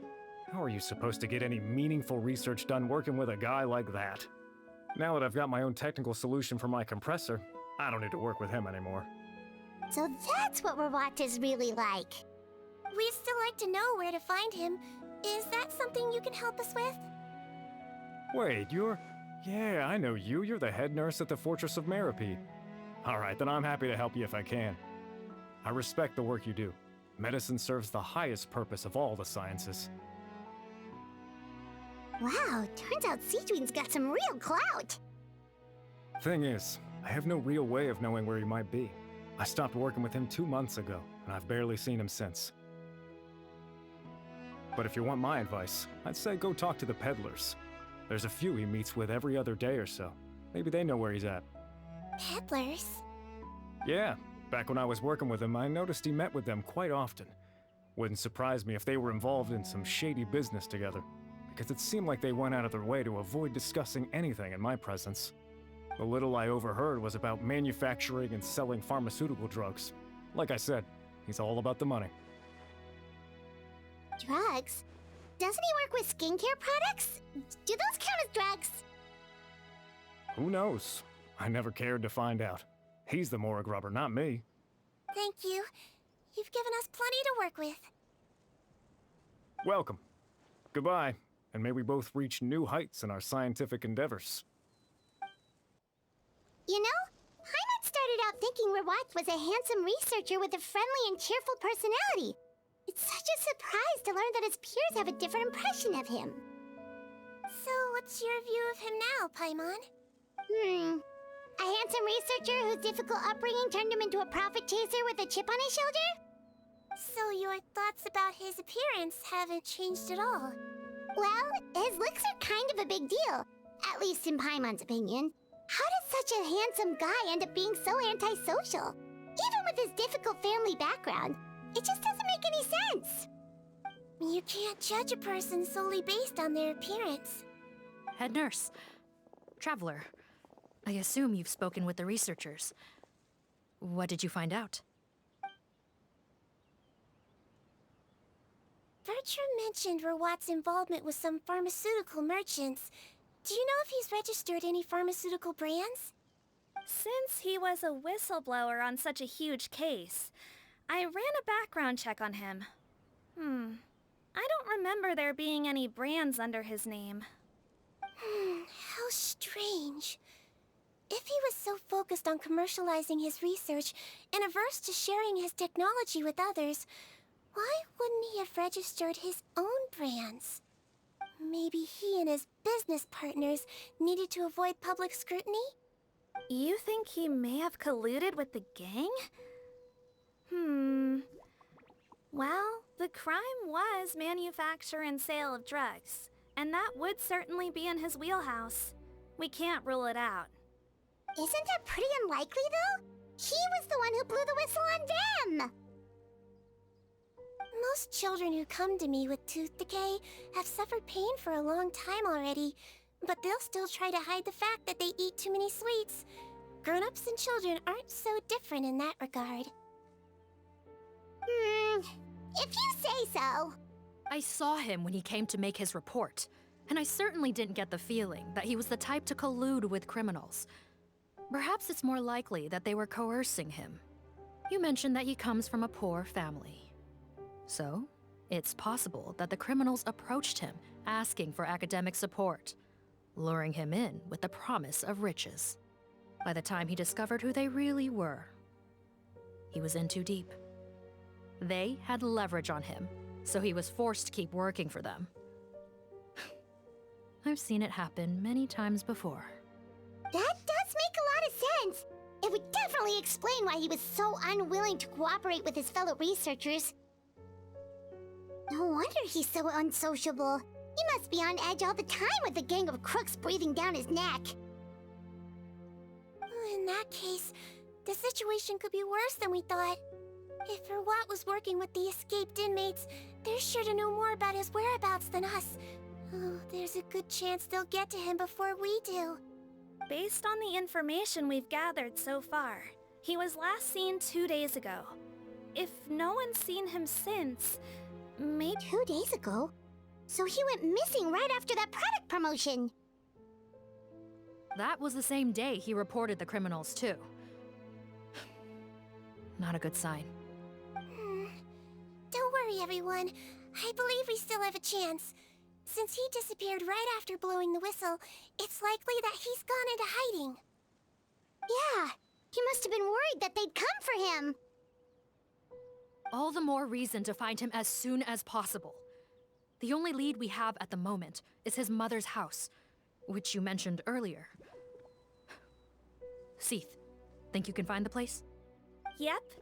P: How are you supposed to get any meaningful research done working with a guy like that? Now that I've got my own technical solution for my compressor, I don't need to work with him anymore.
A: So that's what Rawat is really like.
B: We'd still like to know where to find him. Is that something you can help us with?
P: Wait, you're... Yeah, I know you. You're the head nurse at the Fortress of Meripede. Alright, then I'm happy to help you if I can. I respect the work you do. Medicine serves the highest purpose of all the sciences.
A: Wow, turns out Sigewinne's got some real clout.
P: Thing is, I have no real way of knowing where he might be. I stopped working with him 2 months ago, and I've barely seen him since. But if you want my advice, I'd say go talk to the peddlers. There's a few he meets with every other day or so. Maybe they know where he's at.
B: Peddlers?
P: Yeah, back when I was working with him, I noticed he met with them quite often. Wouldn't surprise me if they were involved in some shady business together, because it seemed like they went out of their way to avoid discussing anything in my presence. The little I overheard was about manufacturing and selling pharmaceutical drugs. Like I said, he's all about the money.
A: Drugs? Doesn't he work with skincare products? Do those count as drugs?
P: Who knows? I never cared to find out. He's the Morag rubber, not me.
B: Thank you. You've given us plenty to work with.
P: Welcome. Goodbye, and may we both reach new heights in our scientific endeavors.
A: You know, Paimon started out thinking Rawat was a handsome researcher with a friendly and cheerful personality. It's such a surprise to learn that his peers have a different impression of him.
B: So what's your view of him now, Paimon?
A: A handsome researcher whose difficult upbringing turned him into a profit chaser with a chip on his shoulder?
B: So your thoughts about his appearance haven't changed at all?
A: Well, his looks are kind of a big deal, at least in Paimon's opinion. How does such a handsome guy end up being so antisocial? Even with his difficult family background, it just doesn't make any sense.
B: You can't judge a person solely based on their appearance.
O: Head nurse. Traveler. I assume you've spoken with the researchers. What did you find out?
B: Bertram mentioned Rawat's involvement with some pharmaceutical merchants. Do you know if he's registered any pharmaceutical brands?
E: Since he was a whistleblower on such a huge case, I ran a background check on him.
S: I don't remember there being any brands under his name.
B: How strange. If he was so focused on commercializing his research and averse to sharing his technology with others, why wouldn't he have registered his own brands? Maybe he and his business partners needed to avoid public scrutiny?
S: You think he may have colluded with the gang? Well, the crime was manufacture and sale of drugs, and that would certainly be in his wheelhouse. We can't rule it out.
A: Isn't that pretty unlikely, though? He was the one who blew the whistle on them!
B: Most children who come to me with tooth decay have suffered pain for a long time already, but they'll still try to hide the fact that they eat too many sweets. Grown-ups and children aren't so different in that regard.
A: If you say so.
O: I saw him when he came to make his report, and I certainly didn't get the feeling that he was the type to collude with criminals. Perhaps it's more likely that they were coercing him. You mentioned that he comes from a poor family. So, it's possible that the criminals approached him, asking for academic support, luring him in with the promise of riches. By the time he discovered who they really were, he was in too deep. They had leverage on him, so he was forced to keep working for them. I've seen it happen many times before.
A: That does make a lot of sense. It would definitely explain why he was so unwilling to cooperate with his fellow researchers. No wonder he's so unsociable. He must be on edge all the time with a gang of crooks breathing down his neck.
B: In that case, the situation could be worse than we thought. If Rawat was working with the escaped inmates, they're sure to know more about his whereabouts than us. Oh, there's a good chance they'll get to him before we do.
S: Based on the information we've gathered so far, he was last seen 2 days ago. If no one's seen him since, maybe...
A: 2 days ago? So he went missing right after that product promotion.
O: That was the same day he reported the criminals, too. Not a good sign.
B: Don't worry, everyone. I believe we still have a chance. Since he disappeared right after blowing the whistle, it's likely that he's gone into hiding.
A: Yeah, he must have been worried that they'd come for him.
O: All the more reason to find him as soon as possible. The only lead we have at the moment is his mother's house, which you mentioned earlier. Seath, think you can find the place?
S: Yep.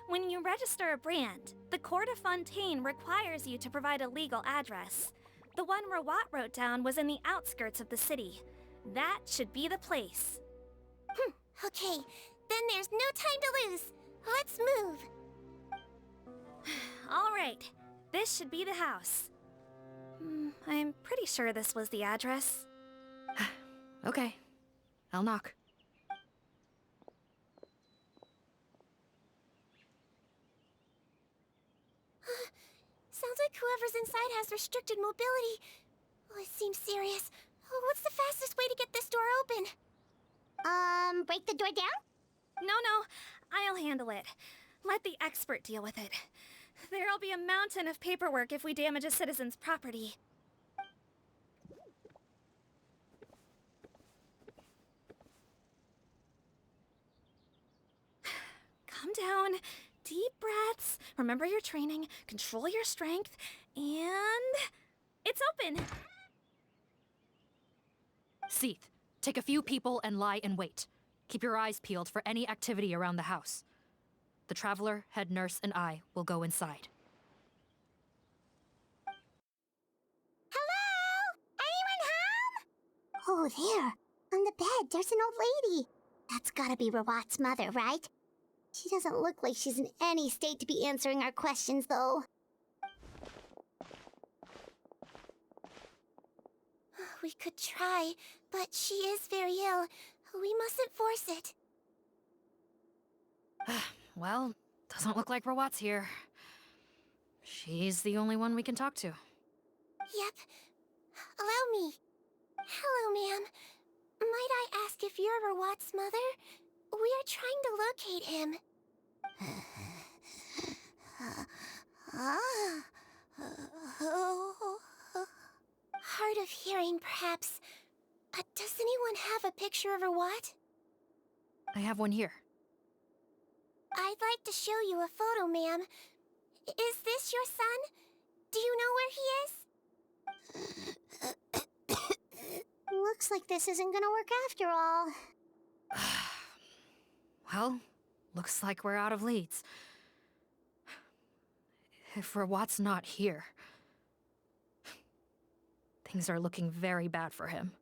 S: When you register a brand, the Court of Fontaine requires you to provide a legal address. The one Rawat wrote down was in the outskirts of the city. That should be the place.
B: Okay, then there's no time to lose. Let's move.
S: All right, this should be the house. I'm pretty sure this was the address.
O: Okay, I'll knock.
B: Sounds like whoever's inside has restricted mobility. Oh, it seems serious. Oh, what's the fastest way to get this door open?
A: Break the door down?
S: No, I'll handle it. Let the expert deal with it. There'll be a mountain of paperwork if we damage a citizen's property. Calm down. Deep breaths. Remember your training. Control your strength. And... it's open!
O: Seath, take a few people and lie in wait. Keep your eyes peeled for any activity around the house. The Traveler, head nurse, and I will go inside.
A: Hello? Anyone home? Oh, there. On the bed, there's an old lady. That's gotta be Rawat's mother, right? She doesn't look like she's in any state to be answering our questions, though.
B: We could try, but she is very ill. We mustn't force it.
O: Well, doesn't look like Rawat's here. She's the only one we can talk to.
B: Yep. Allow me. Hello, ma'am. Might I ask if you're Rawat's mother? We are trying to locate him. Hard of hearing, perhaps. Does anyone have a picture of her what?
O: I have one here.
B: I'd like to show you a photo, ma'am. Is this your son? Do you know where he is?
A: Looks like this isn't gonna work after all.
O: Well, looks like we're out of leads. If Rawat's not here, things are looking very bad for him.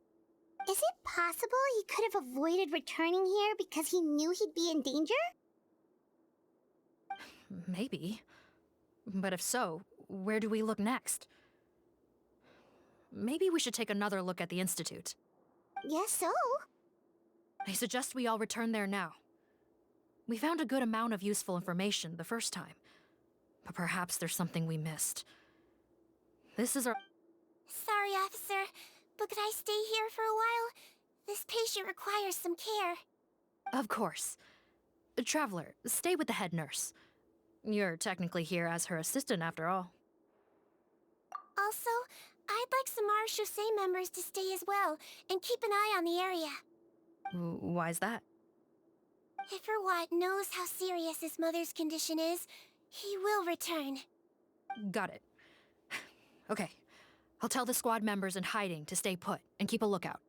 A: Is it possible he could have avoided returning here because he knew he'd be in danger?
O: Maybe. But if so, where do we look next? Maybe we should take another look at the Institute.
A: Guess so.
O: I suggest we all return there now. We found a good amount of useful information the first time, but perhaps there's something we missed. This is our...
B: Sorry, officer, but could I stay here for a while? This patient requires some care.
O: Of course. Traveler, stay with the head nurse. You're technically here as her assistant after all.
B: Also, I'd like some Marechaussee members to stay as well, and keep an eye on the area.
O: Why's that?
B: If Rawat knows how serious his mother's condition is, he will return.
O: Got it. Okay. I'll tell the squad members in hiding to stay put and keep a lookout.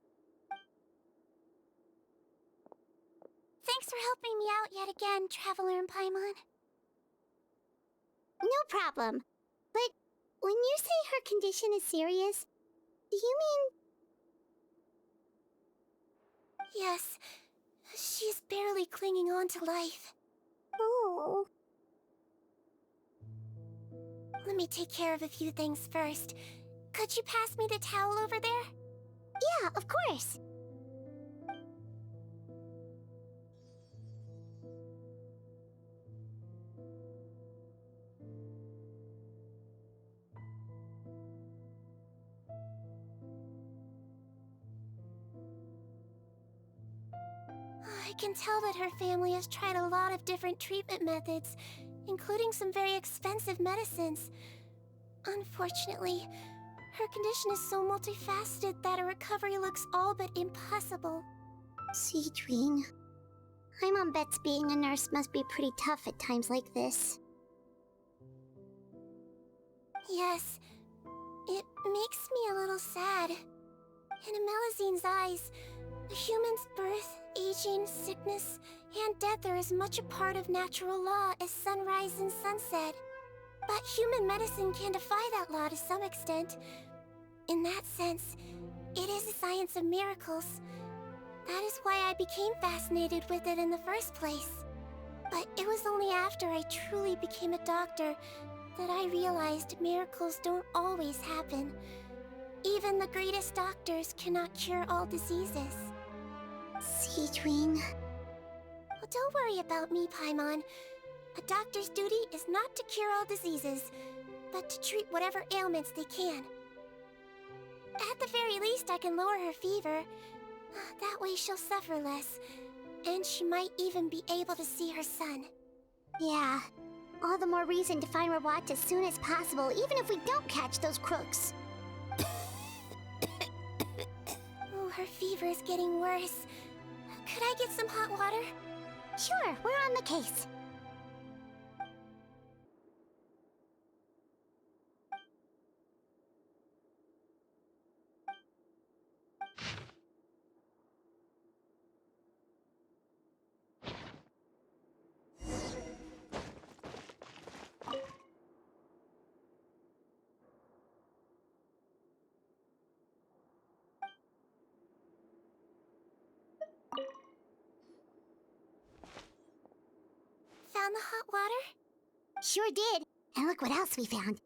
B: Thanks for helping me out yet again, Traveler and Paimon.
A: No problem. But when you say her condition is serious, do you mean...
B: Yes. She's barely clinging on to life.
A: Oh.
B: Let me take care of a few things first. Could you pass me the towel over there?
A: Yeah, of course.
B: I can tell that her family has tried a lot of different treatment methods, including some very expensive medicines. Unfortunately, her condition is so multifaceted that a recovery looks all but impossible.
A: Sigewinne. Paimon bets being a nurse must be pretty tough at times like this.
B: Yes, it makes me a little sad. In a Melizine's eyes, a human's birth, aging, sickness, and death are as much a part of natural law as sunrise and sunset. But human medicine can defy that law to some extent. In that sense, it is a science of miracles. That is why I became fascinated with it in the first place. But it was only after I truly became a doctor that I realized miracles don't always happen. Even the greatest doctors cannot cure all diseases.
A: Sigewinne.
B: Well, don't worry about me, Paimon. A doctor's duty is not to cure all diseases, but to treat whatever ailments they can. At the very least, I can lower her fever. That way she'll suffer less, and she might even be able to see her son.
A: Yeah, all the more reason to find Rawat as soon as possible, even if we don't catch those crooks.
B: Oh, her fever is getting worse. Could I get some hot water?
A: Sure, we're on the case.
B: Found the hot water?
A: Sure did. And look what else we found.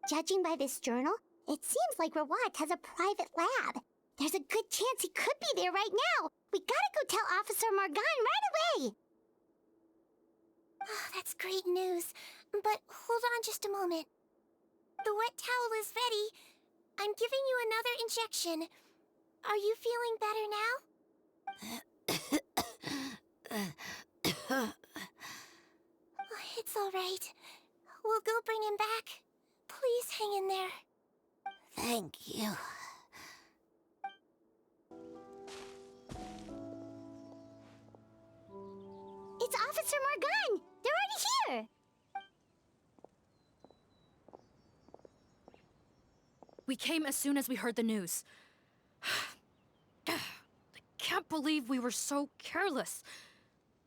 A: Judging by this journal, it seems like Rawat has a private lab. There's a good chance he could be there right now. We gotta go tell Officer Morgan right away.
B: Oh, that's great news. But hold on just a moment. The wet towel is ready. I'm giving you another injection. Are you feeling better now? It's all right. We'll go bring him back.
A: Please hang in there. Thank you.
B: It's Officer Morgan! They're already here!
O: We came as soon as we heard the news. I can't believe we were so careless.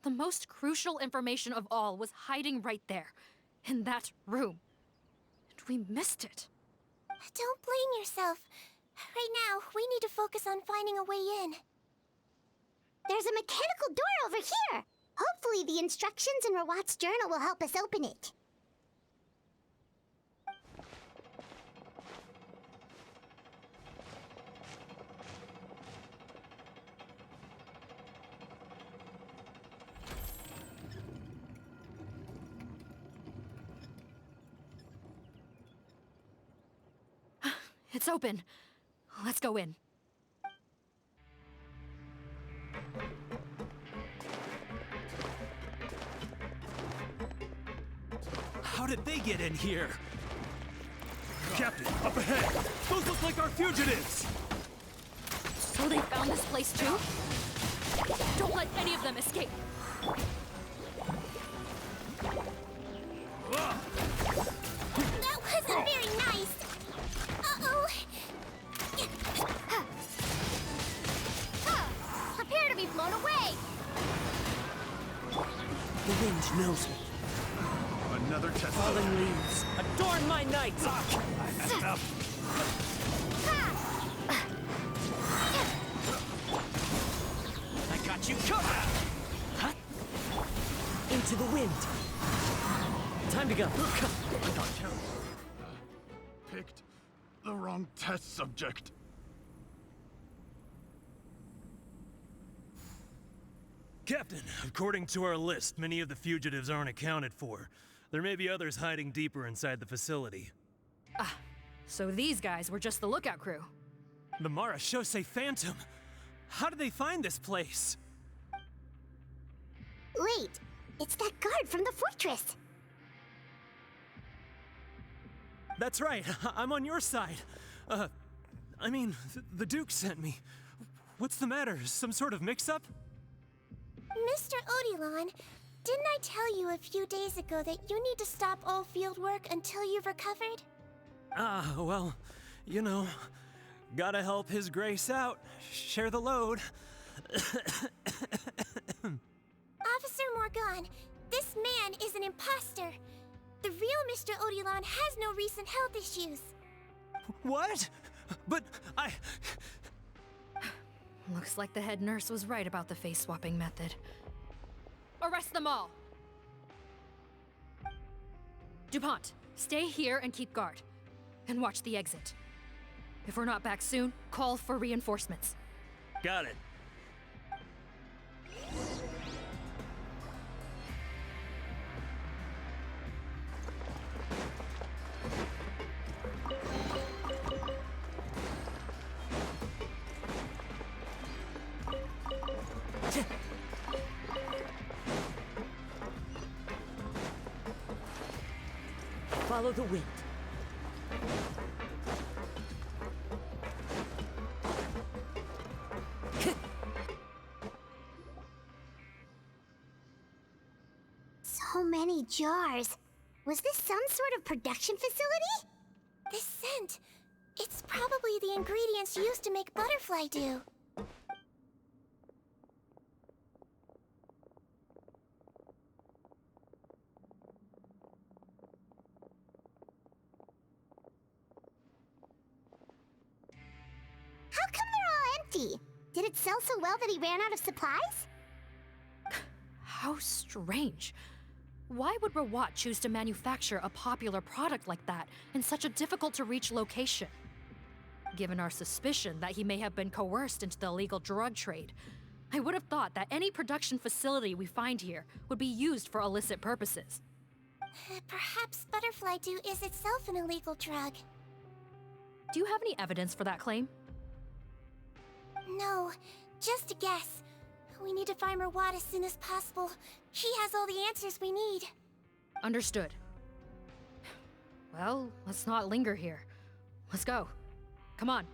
O: The most crucial information of all was hiding right there, in that room. And we missed it.
A: Don't blame yourself. Right now, we need to focus on finding a way in.
B: There's a mechanical door over here! Hopefully the instructions in Rawat's journal will help us open it.
O: It's open. Let's go in.
Q: How did they get in here? Captain, up ahead! Those look like our fugitives!
O: So they found this place too? Don't let any of them escape!
A: That wasn't very nice! Uh-oh!
B: Prepare to be blown away!
H: The wind knows me.
K: Another test.
H: Fallen leaves, adorn my night! I got you covered! Huh? Into the wind. Time to go.
K: I got careless. Picked the wrong test subject.
M: Captain, according to our list, many of the fugitives aren't accounted for. There may be others hiding deeper inside the facility.
O: Ah, so these guys were just the lookout crew.
M: The Marachose Phantom! How did they find this place?
B: Wait, it's that guard from the fortress!
M: That's right, I'm on your side. I mean, the Duke sent me. What's the matter? Some sort of mix-up?
A: Mr. Odilon, didn't I tell you a few days ago that you need to stop all field work until you've recovered?
M: Ah, well, you know, gotta help His Grace out, share the load.
A: Officer Morgan, this man is an imposter. The real Mr. Odilon has no recent health issues.
M: What? But I...
O: Looks like the head nurse was right about the face-swapping method. Arrest them all! DuPont, stay here and keep guard. And watch the exit. If we're not back soon, call for reinforcements.
M: Got it.
H: Follow the wind.
B: So many jars. Was this some sort of production facility?
A: This scent, it's probably the ingredients used to make butterfly dew.
B: How come they're all empty? Did it sell so well that he ran out of supplies?
O: How strange. Why would Rawat choose to manufacture a popular product like that in such a difficult-to-reach location? Given our suspicion that he may have been coerced into the illegal drug trade, I would have thought that any production facility we find here would be used for illicit purposes.
A: Perhaps butterfly dew is itself an illegal drug.
O: Do you have any evidence for that claim?
A: No, just a guess. We need to find Rawat as soon as possible. He has all the answers we need.
O: Understood. Well, let's not linger here. Let's go. Come on.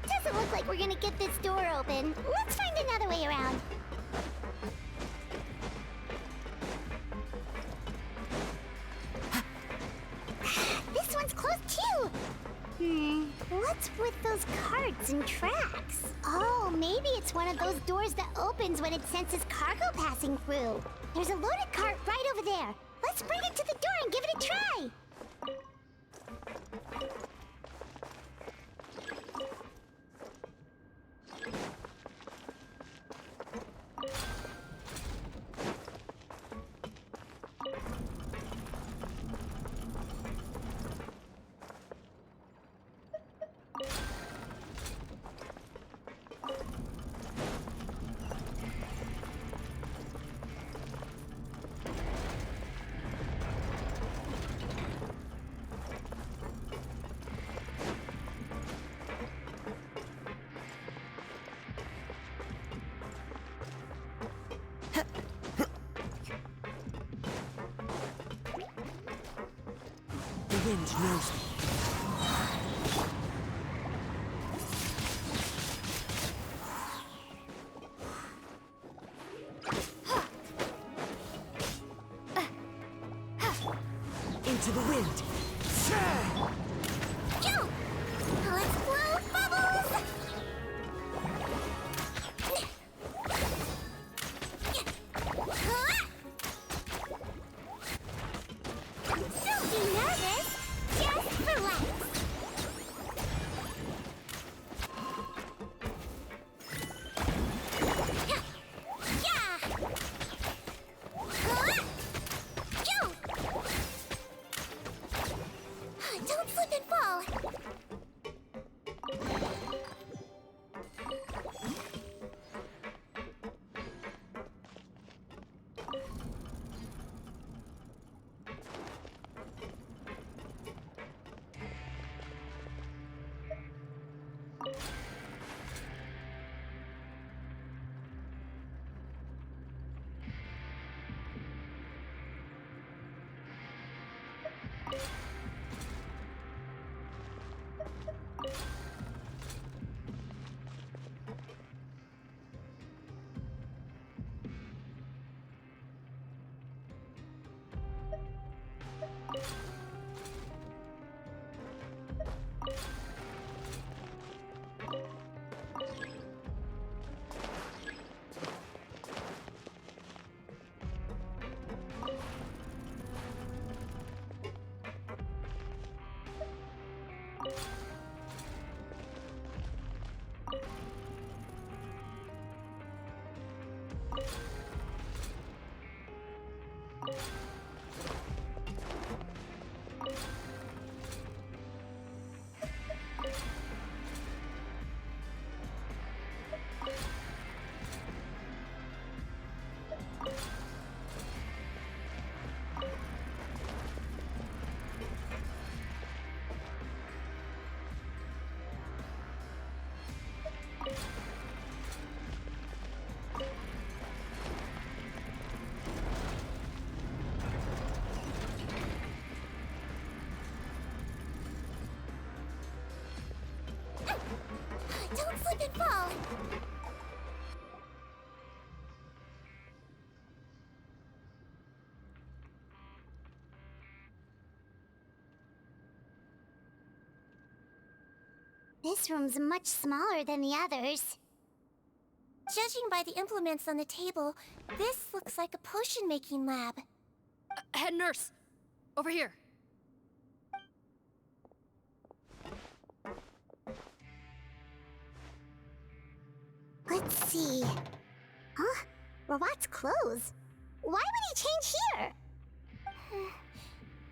A: Doesn't look like we're gonna get this door open. Let's find another way around. This one's closed too. What's with those carts and tracks? Oh, maybe it's one of those doors that opens when it senses cargo passing through. There's a loaded cart right over there. Let's bring it to the door and give it a try.
H: The wind knows me. Into the wind.
A: Jump! Let's blow bubbles! Don't be nervous. Just relax. Yeah! Jump! Don't slip and fall. Don't slip and fall. This room's much smaller than the others.
B: Judging by the implements on the table, this looks like a potion-making lab.
O: Head nurse! Over here.
A: Let's see. Huh? Robot's clothes. Why would he change here?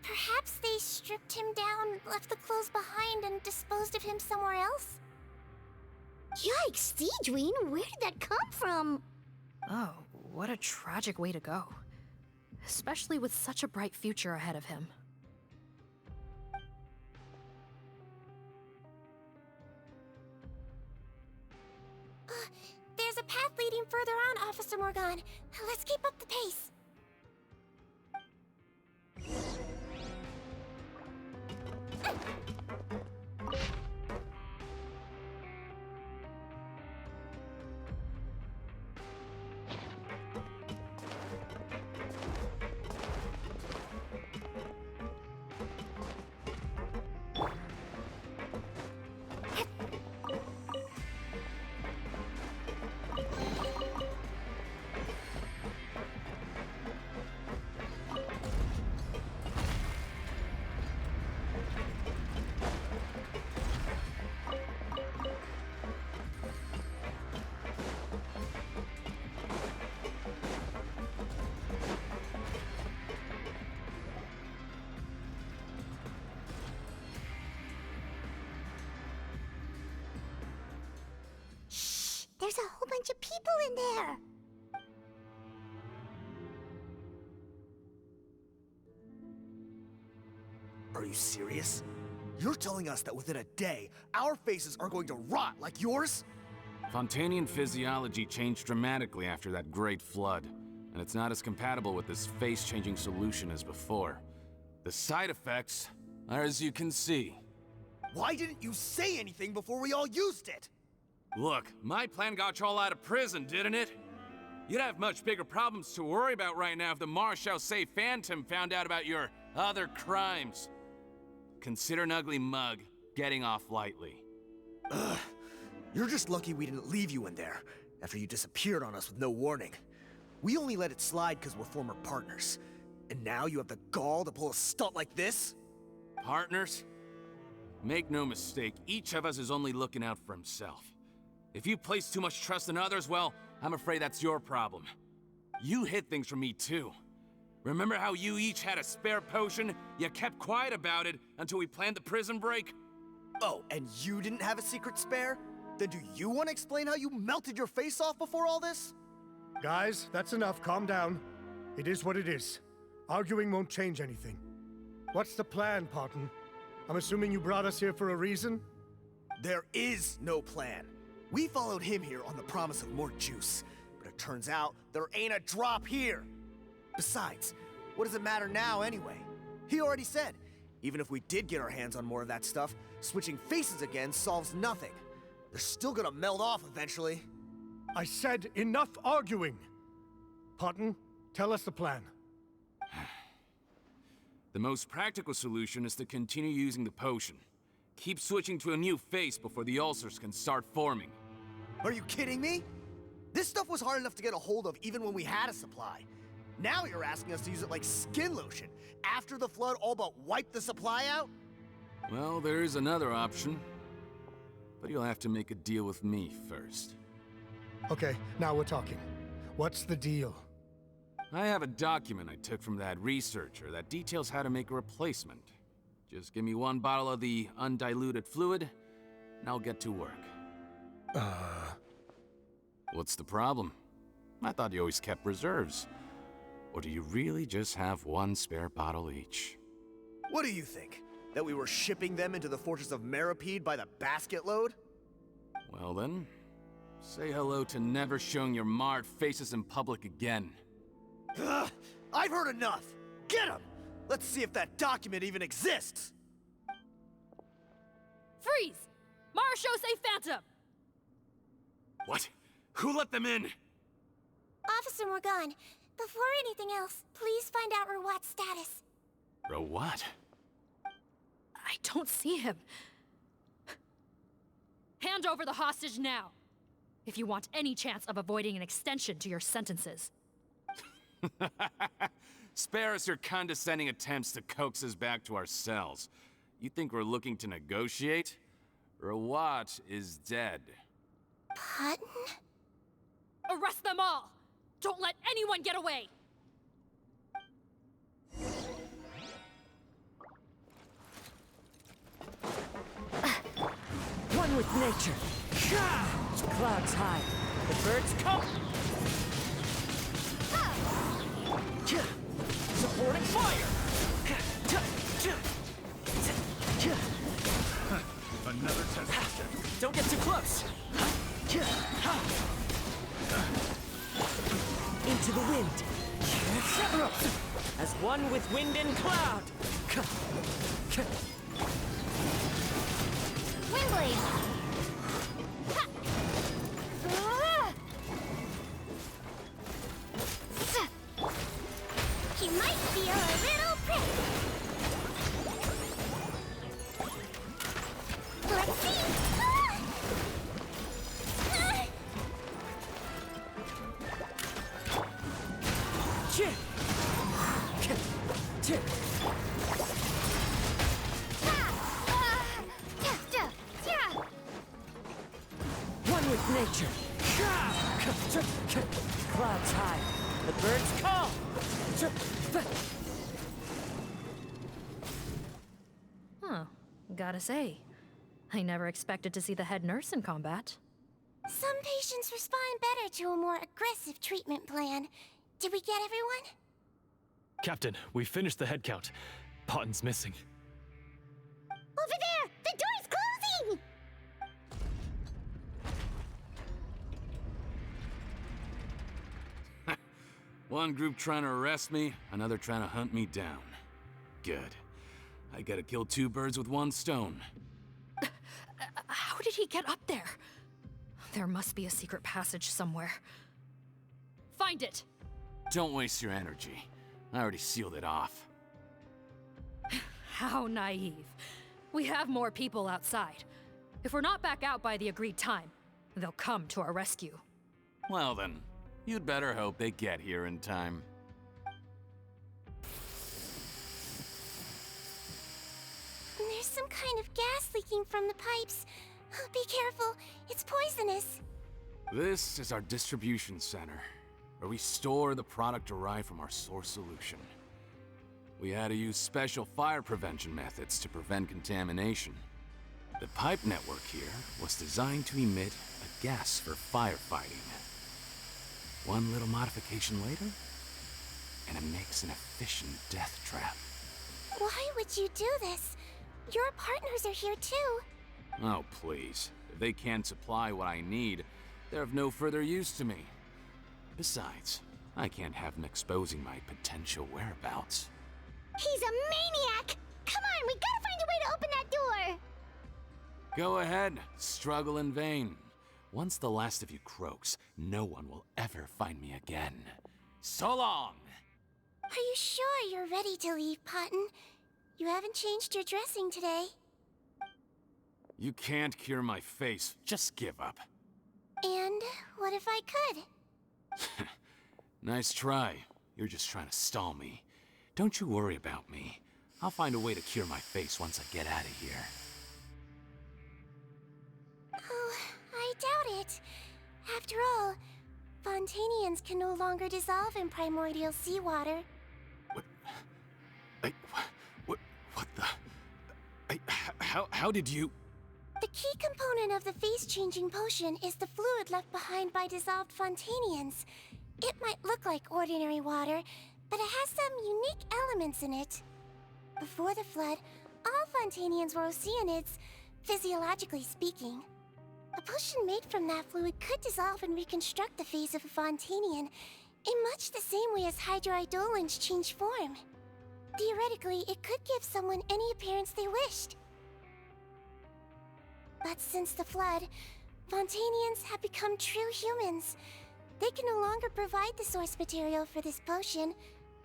A: Perhaps they stripped him down, left the clothes behind, and disposed of him somewhere else?
B: Yikes, Sigewinne, where did that come from?
O: Oh, what a tragic way to go. Especially with such a bright future ahead of him.
A: There's a path leading further on, Officer Morgan. Let's keep up the pace.
B: There's a whole bunch of people in there.
N: Are you serious? You're telling us that within a day, our faces are going to rot like yours?
J: Fontanian physiology changed dramatically after that great flood, and it's not as compatible with this face-changing solution as before. The side effects are as you can see.
N: Why didn't you say anything before we all used it?
J: Look, my plan got you all out of prison, didn't it? You'd have much bigger problems to worry about right now if the Marshal Say Phantom found out about your other crimes. Consider an ugly mug getting off lightly.
N: Ugh. You're just lucky we didn't leave you in there after you disappeared on us with no warning. We only let it slide because we're former partners. And now you have the gall to pull a stunt like this?
J: Partners? Make no mistake, each of us is only looking out for himself. If you place too much trust in others, well, I'm afraid that's your problem. You hid things from me too. Remember how you each had a spare potion? You kept quiet about it until we planned the prison break?
N: Oh, and you didn't have a secret spare? Then do you want to explain how you melted your face off before all this?
L: Guys, that's enough. Calm down. It is what it is. Arguing won't change anything. What's the plan, Parton? I'm assuming you brought us here for a reason?
N: There is no plan. We followed him here on the promise of more juice, but it turns out there ain't a drop here. Besides, what does it matter now anyway? He already said, even if we did get our hands on more of that stuff, switching faces again solves nothing. They're still gonna melt off eventually.
L: I said enough arguing! Parton, tell us the plan.
J: The most practical solution is to continue using the potion. Keep switching to a new face before the ulcers can start forming.
N: Are you kidding me? This stuff was hard enough to get a hold of even when we had a supply. Now you're asking us to use it like skin lotion, after the flood all but wiped the supply out?
J: Well, there is another option. But you'll have to make a deal with me first.
L: Okay, now we're talking. What's the deal?
J: I have a document I took from that researcher that details how to make a replacement. Just give me one bottle of the undiluted fluid, and I'll get to work. What's the problem? I thought you always kept reserves. Or do you really just have one spare bottle each?
N: What do you think? That we were shipping them into the fortress of Meripede by the basket load?
J: Well then, say hello to never showing your marred faces in public again.
N: Ugh, I've heard enough! Get him! Let's see if that document even exists!
O: Freeze! Marshal Say Phantom!
J: What? Who let them in?
A: Officer Morgan, before anything else, please find out Rawat's status.
J: Rawat?
O: I don't see him. Hand over the hostage now, if you want any chance of avoiding an extension to your sentences.
J: Spare us your condescending attempts to coax us back to our cells. You think we're looking to negotiate? Rawat is dead.
A: Parton?
O: Arrest them all! Don't let anyone get away!
H: with nature. Clouds high. The birds come. Supporting fire.
K: Another test subject.
H: Don't get too close. Into the wind. As one with wind and cloud.
A: Windblade! He might feel a little prick. Let's see.
H: One with nature. Clouds high. The birds call.
O: Huh. Gotta say, I never expected to see the head nurse in combat.
A: Some patients respond better to a more aggressive treatment plan. Did we get everyone?
C: Captain, we finished the head count. Potten's missing.
A: Over there! The door's closing!
J: One group trying to arrest me, another trying to hunt me down. Good. I gotta kill two birds with one stone.
O: How did he get up there? There must be a secret passage somewhere. Find it!
J: Don't waste your energy. I already sealed it off.
O: How naive. We have more people outside. If we're not back out by the agreed time, they'll come to our rescue.
J: Well then, you'd better hope they get here in time.
A: There's some kind of gas leaking from the pipes. Be careful, it's poisonous.
J: This is our distribution center, where we store the product derived from our source solution. We had to use special fire prevention methods to prevent contamination. The pipe network here was designed to emit a gas for firefighting. One little modification later, and it makes an efficient death trap.
A: Why would you do this? Your partners are here too.
J: Oh, please. If they can't supply what I need, they're of no further use to me. Besides, I can't have them exposing my potential whereabouts.
A: He's a maniac! Come on, we gotta find a way to open that door!
J: Go ahead, struggle in vain. Once the last of you croaks, no one will ever find me again. So long!
A: Are you sure you're ready to leave, Potten? You haven't changed your dressing today.
J: You can't cure my face, just give up.
A: And what if I could?
J: Nice try. You're just trying to stall me. Don't you worry about me. I'll find a way to cure my face once I get out of here.
A: Oh, I doubt it. After all, Fontanians can no longer dissolve in primordial seawater.
J: What the... How did you...
A: The key component of the face-changing potion is the fluid left behind by dissolved Fontanians. It might look like ordinary water, but it has some unique elements in it. Before the flood, all Fontanians were oceanids, physiologically speaking. A potion made from that fluid could dissolve and reconstruct the face of a Fontanian in much the same way as hydroidolins change form. Theoretically, it could give someone any appearance they wished. But since the flood, Fontanians have become true humans. They can no longer provide the source material for this potion,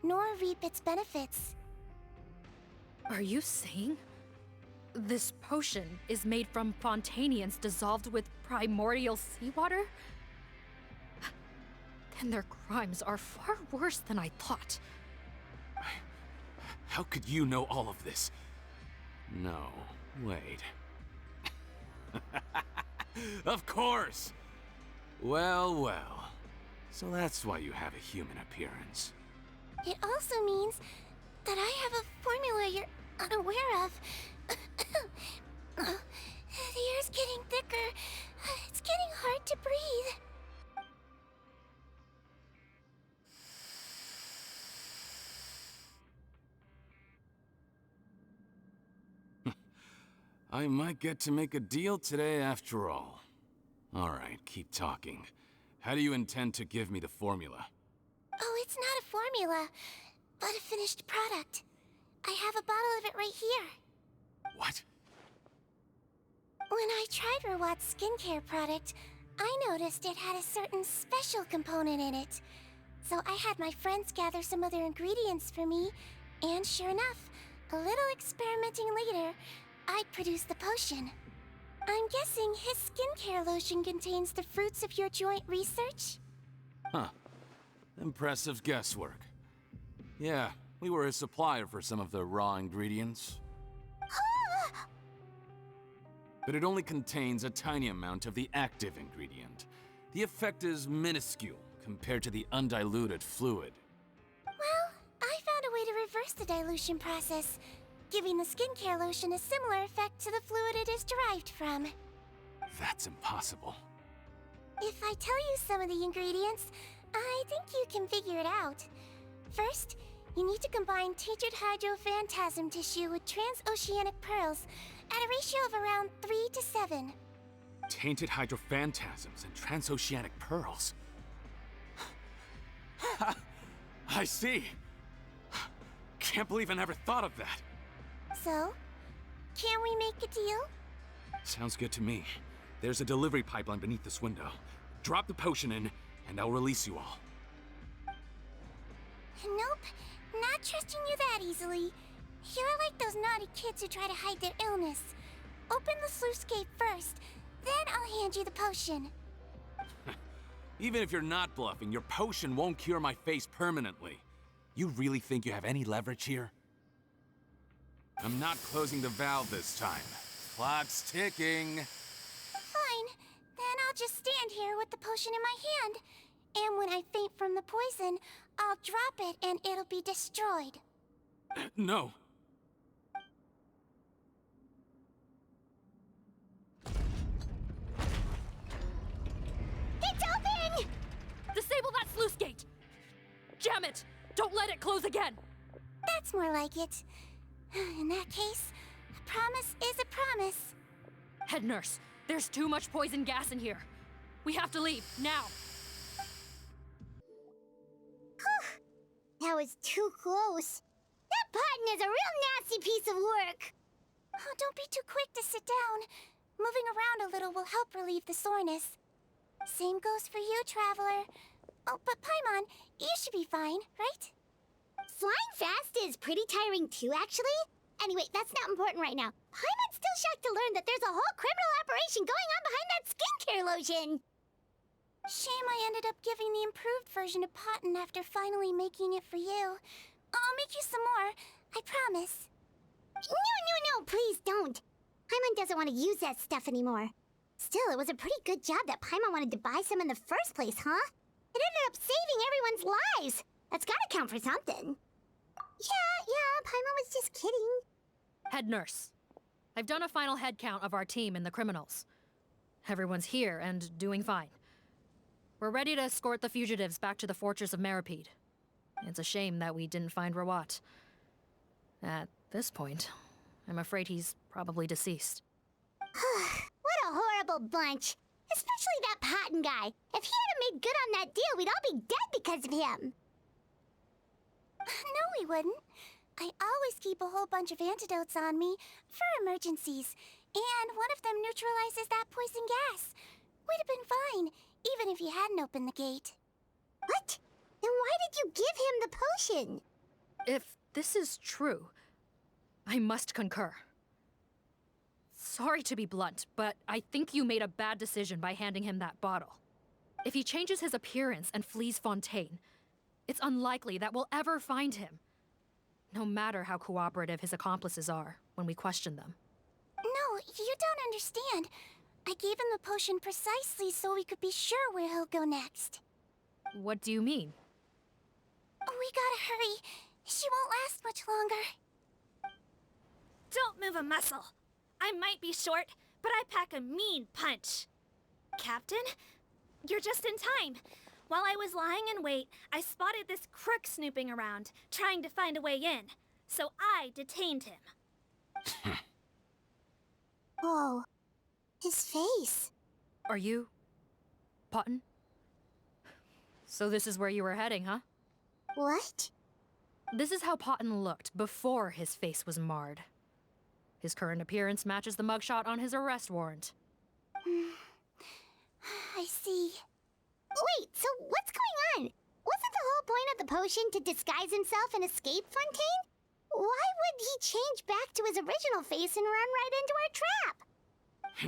A: nor reap its benefits.
O: Are you saying this potion is made from Fontanians dissolved with primordial seawater? Then their crimes are far worse than I thought.
J: How could you know all of this? No, wait. Of course! Well, well. So that's why you have a human appearance.
A: It also means that I have a formula you're unaware of. The air's getting thicker. It's getting hard to breathe.
J: I might get to make a deal today after all. Alright, keep talking. How do you intend to give me the formula?
A: Oh, it's not a formula, but a finished product. I have a bottle of it right here.
J: What?
A: When I tried Rawat's skincare product, I noticed it had a certain special component in it. So I had my friends gather some other ingredients for me, and sure enough, a little experimenting later, I'd produced the potion. I'm guessing his skincare lotion contains the fruits of your joint research?
J: Huh. Impressive guesswork. Yeah, we were a supplier for some of the raw ingredients. But it only contains a tiny amount of the active ingredient. The effect is minuscule compared to the undiluted fluid.
A: Well, I found a way to reverse the dilution process, giving the skincare lotion a similar effect to the fluid it is derived from.
J: That's impossible.
A: If I tell you some of the ingredients, I think you can figure it out. First, you need to combine tainted hydrophantasm tissue with transoceanic pearls at a ratio of around 3 to 7.
J: Tainted hydrophantasms and transoceanic pearls. I see. Can't believe I never thought of that.
A: So, can we make a deal?
J: Sounds good to me. There's a delivery pipeline beneath this window. Drop the potion in, and I'll release you all.
A: Nope, not trusting you that easily. You're like those naughty kids who try to hide their illness. Open the sluice gate first, then I'll hand you the potion.
J: Even if you're not bluffing, your potion won't cure my face permanently. You really think you have any leverage here? I'm not closing the valve this time. Clock's ticking.
A: Fine, then I'll just stand here with the potion in my hand. And when I faint from the poison, I'll drop it and it'll be destroyed.
J: No.
A: It's open!
O: Disable that sluice gate! Jam it! Don't let it close again!
A: That's more like it. In that case, a promise is a promise.
O: Head nurse, there's too much poison gas in here. We have to leave, now!
B: That was too close. That button is a real nasty piece of work.
A: Oh, don't be too quick to sit down. Moving around a little will help relieve the soreness. Same goes for you, Traveler. Oh, but Paimon, you should be fine, right?
B: Flying fast is pretty tiring too, actually. Anyway, that's not important right now. Paimon's still shocked to learn that there's a whole criminal operation going on behind that skincare lotion.
A: Shame I ended up giving the improved version to Potton after finally making it for you. I'll make you some more, I promise.
B: No, please don't. Paimon doesn't want to use that stuff anymore. Still, it was a pretty good job that Paimon wanted to buy some in the first place, huh? It ended up saving everyone's lives. That's gotta count for something. Yeah, Paimon was just kidding.
O: Head nurse, I've done a final head count of our team and the criminals. Everyone's here and doing fine. We're ready to escort the fugitives back to the fortress of Meripede. It's a shame that we didn't find Rawat. At this point, I'm afraid he's probably deceased.
B: What a horrible bunch. Especially that Potton guy. If he hadn't made good on that deal, we'd all be dead because of him.
A: No, we wouldn't. I always keep a whole bunch of antidotes on me for emergencies, and one of them neutralizes that poison gas. We'd have been fine, even if you hadn't opened the gate.
B: What? Then why did you give him the potion?
O: If this is true, I must concur. Sorry to be blunt, but I think you made a bad decision by handing him that bottle. If he changes his appearance and flees Fontaine, it's unlikely that we'll ever find him. No matter how cooperative his accomplices are when we question them.
A: No, you don't understand. I gave him the potion precisely so we could be sure where he'll go next.
O: What do you mean?
A: We gotta hurry. She won't last much longer.
S: Don't move a muscle. I might be short, but I pack a mean punch. Captain, you're just in time. While I was lying in wait, I spotted this crook snooping around, trying to find a way in. So I detained him.
B: Oh, his face.
O: Are you... Potton? So this is where you were heading, huh?
B: What?
O: This is how Potton looked before his face was marred. His current appearance matches the mugshot on his arrest warrant.
B: I see. Wait, so what's going on? Wasn't the whole point of the potion to disguise himself and escape Fontaine? Why would he change back to his original face and run right into our trap?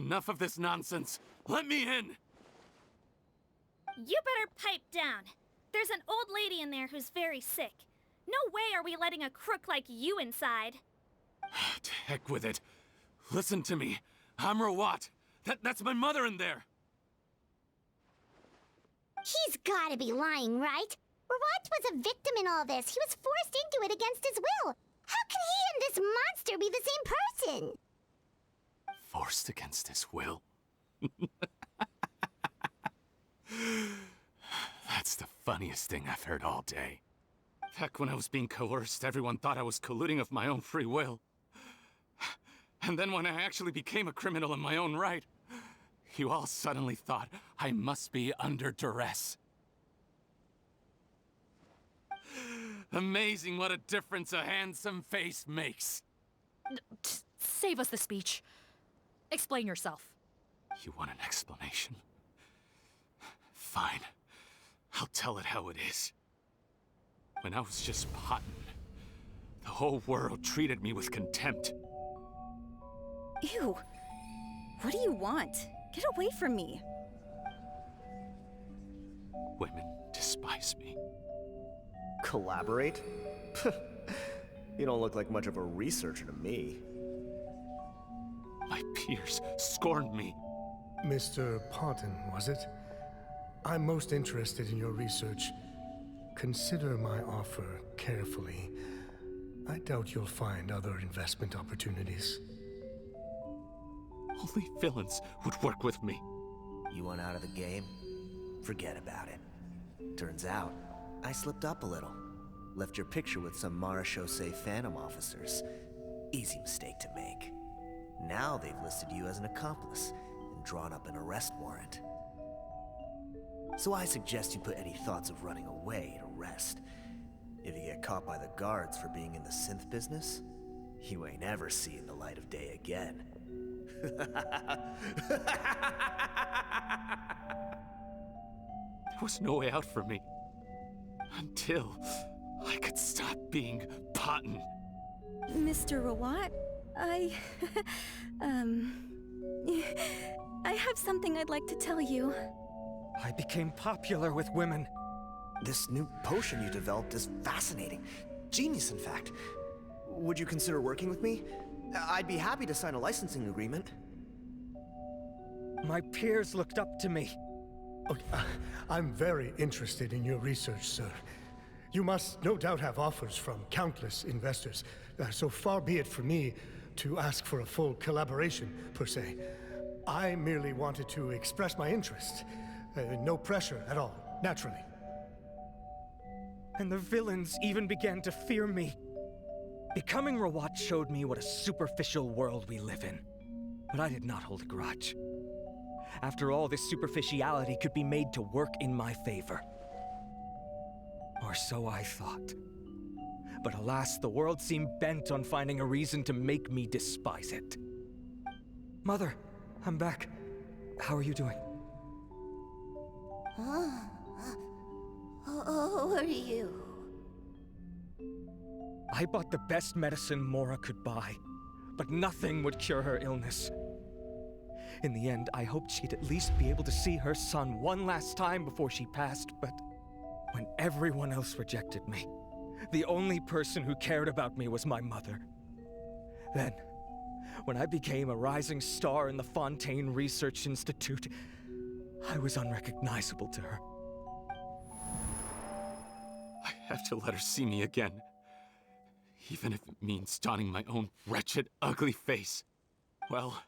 J: Enough of this nonsense. Let me in!
S: You better pipe down. There's an old lady in there who's very sick. No way are we letting a crook like you inside.
J: To heck with it. Listen to me. I'm Rawat. That's my mother in there.
B: He's gotta be lying, right? Rawat was a victim in all this. He was forced into it against his will. How can he and this monster be the same person?
J: Forced against his will? That's the funniest thing I've heard all day. Back when I was being coerced, everyone thought I was colluding of my own free will. And then when I actually became a criminal in my own right, you all suddenly thought I must be under duress. Amazing what a difference a handsome face makes.
O: Save us the speech. Explain yourself.
J: You want an explanation? Fine. I'll tell it how it is. When I was just Potton, the whole world treated me with contempt.
R: Ew. What do you want? Get away from me.
J: Women despise me.
N: Collaborate? You don't look like much of a researcher to me.
J: My peers scorned me.
L: Mr. Potton, was it? I'm most interested in your research. Consider my offer carefully. I doubt you'll find other investment opportunities.
J: Only villains would work with me.
N: You want out of the game? Forget about it. Turns out, I slipped up a little. Left your picture with some Marechaussee Phantom officers. Easy mistake to make. Now they've listed you as an accomplice and drawn up an arrest warrant. So I suggest you put any thoughts of running away to rest. If you get caught by the guards for being in the synth business, you ain't ever seeing the light of day again.
J: There was no way out for me. Until I could stop being Potton.
R: Mr. Rawat, I have something I'd like to tell you.
F: I became popular with women.
N: This new potion you developed is fascinating. Genius, in fact. Would you consider working with me? I'd be happy to sign a licensing agreement.
F: My peers looked up to me.
L: I'm very interested in your research, sir. You must no doubt have offers from countless investors. So far be it for me to ask for a full collaboration, per se. I merely wanted to express my interest. No pressure at all, naturally.
F: And the villains even began to fear me. Becoming Rawat showed me what a superficial world we live in. But I did not hold a grudge. After all, this superficiality could be made to work in my favor. Or so I thought. But alas, the world seemed bent on finding a reason to make me despise it. Mother, I'm back. How are you doing?
B: Who are you?
F: I bought the best medicine Mora could buy, but nothing would cure her illness. In the end, I hoped she'd at least be able to see her son one last time before she passed, but when everyone else rejected me, the only person who cared about me was my mother. Then, when I became a rising star in the Fontaine Research Institute, I was unrecognizable to her.
J: I have to let her see me again. Even if it means donning my own wretched, ugly face. Well,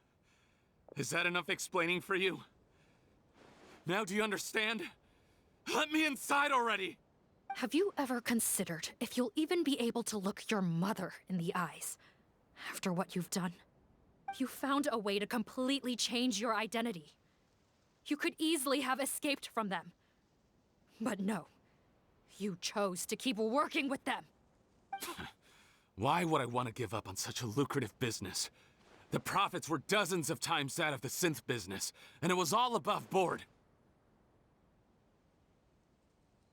J: Is that enough explaining for you? Now do you understand? Let me inside already!
O: Have you ever considered if you'll even be able to look your mother in the eyes after what you've done? You found a way to completely change your identity. You could easily have escaped from them. But no, you chose to keep working with them.
J: Why would I want to give up on such a lucrative business? The profits were dozens of times that of the synth business, and it was all above board.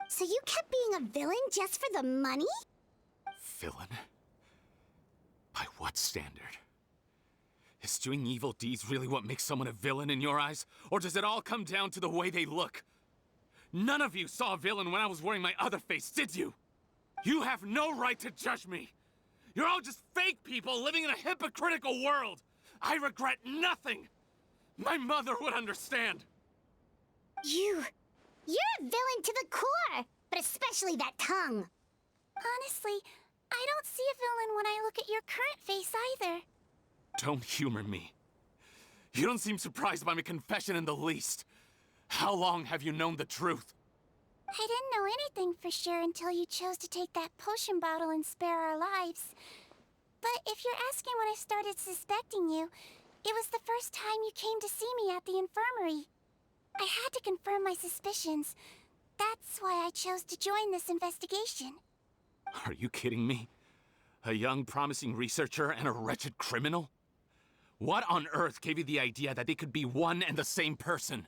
A: So you kept being a villain just for the money?
J: Villain? By what standard? Is doing evil deeds really what makes someone a villain in your eyes? Or does it all come down to the way they look? None of you saw a villain when I was wearing my other face, did you? You have no right to judge me! You're all just fake people living in a hypocritical world! I regret nothing! My mother would understand!
A: You're a villain to the core! But especially that tongue!
B: Honestly, I don't see a villain when I look at your current face either.
J: Don't humor me. You don't seem surprised by my confession in the least. How long have you known the truth?
B: I didn't know anything for sure until you chose to take that potion bottle and spare our lives. But if you're asking when I started suspecting you, it was the first time you came to see me at the infirmary. I had to confirm my suspicions. That's why I chose to join this investigation.
J: Are you kidding me? A young, promising researcher and a wretched criminal? What on earth gave you the idea that they could be one and the same person?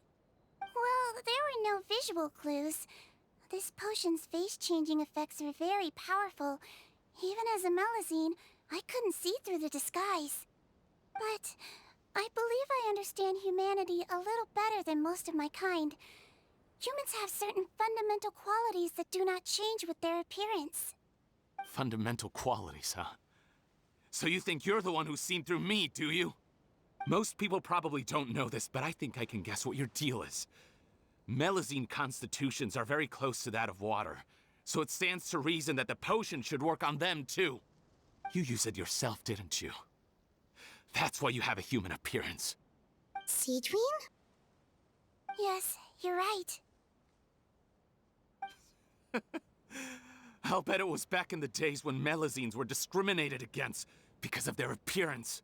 B: Well, there were no visual clues. This potion's face-changing effects are very powerful. Even as a Melazine, I couldn't see through the disguise. But I believe I understand humanity a little better than most of my kind. Humans have certain fundamental qualities that do not change with their appearance.
J: Fundamental qualities, huh? So you think you're the one who's seen through me, do you? Most people probably don't know this, but I think I can guess what your deal is. Melazine constitutions are very close to that of water, so it stands to reason that the potion should work on them too. You used it yourself, didn't you? That's why you have a human appearance.
A: Sigewinne?
B: Yes, you're right.
J: I'll bet it was back in the days when Melazines were discriminated against because of their appearance.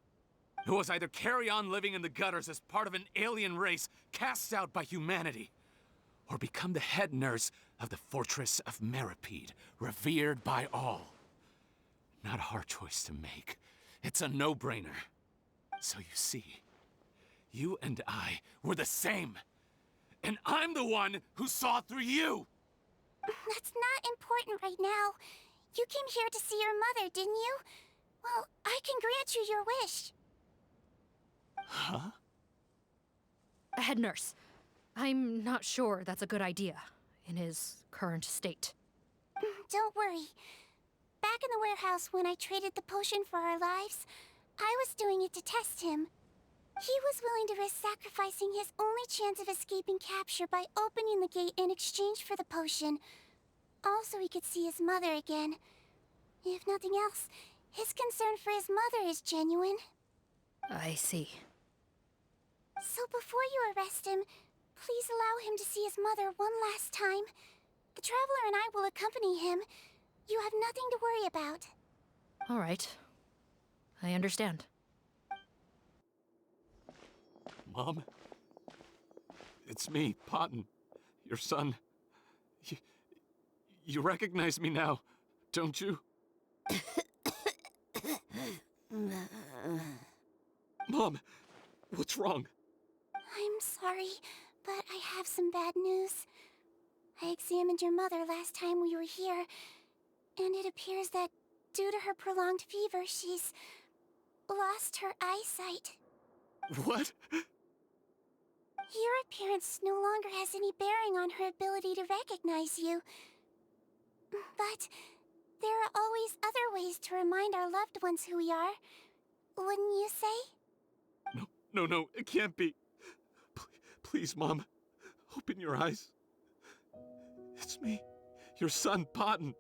J: It was either carry on living in the gutters as part of an alien race cast out by humanity, or become the head nurse of the fortress of Meripede, revered by all. Not a hard choice to make. It's a no-brainer. So you see, you and I were the same. And I'm the one who saw through you!
B: That's not important right now. You came here to see your mother, didn't you? Well, I can grant you your wish.
J: Huh?
O: Head nurse, I'm not sure that's a good idea in his current state.
B: Don't worry. Back in the warehouse when I traded the potion for our lives, I was doing it to test him. He was willing to risk sacrificing his only chance of escaping capture by opening the gate in exchange for the potion. Also, he could see his mother again. If nothing else, his concern for his mother is genuine.
O: I see.
B: So before you arrest him, please allow him to see his mother one last time. The Traveler and I will accompany him. You have nothing to worry about.
O: All right. I understand.
J: Mom? It's me, Potton, your son. You recognize me now, don't you? Mom, what's wrong?
B: I'm sorry, but I have some bad news. I examined your mother last time we were here, and it appears that due to her prolonged fever, she's lost her eyesight.
J: What?
B: Your appearance no longer has any bearing on her ability to recognize you. But there are always other ways to remind our loved ones who we are. Wouldn't you say?
J: No, it can't be. Please, Mom, open your eyes. It's me, your son, Potton.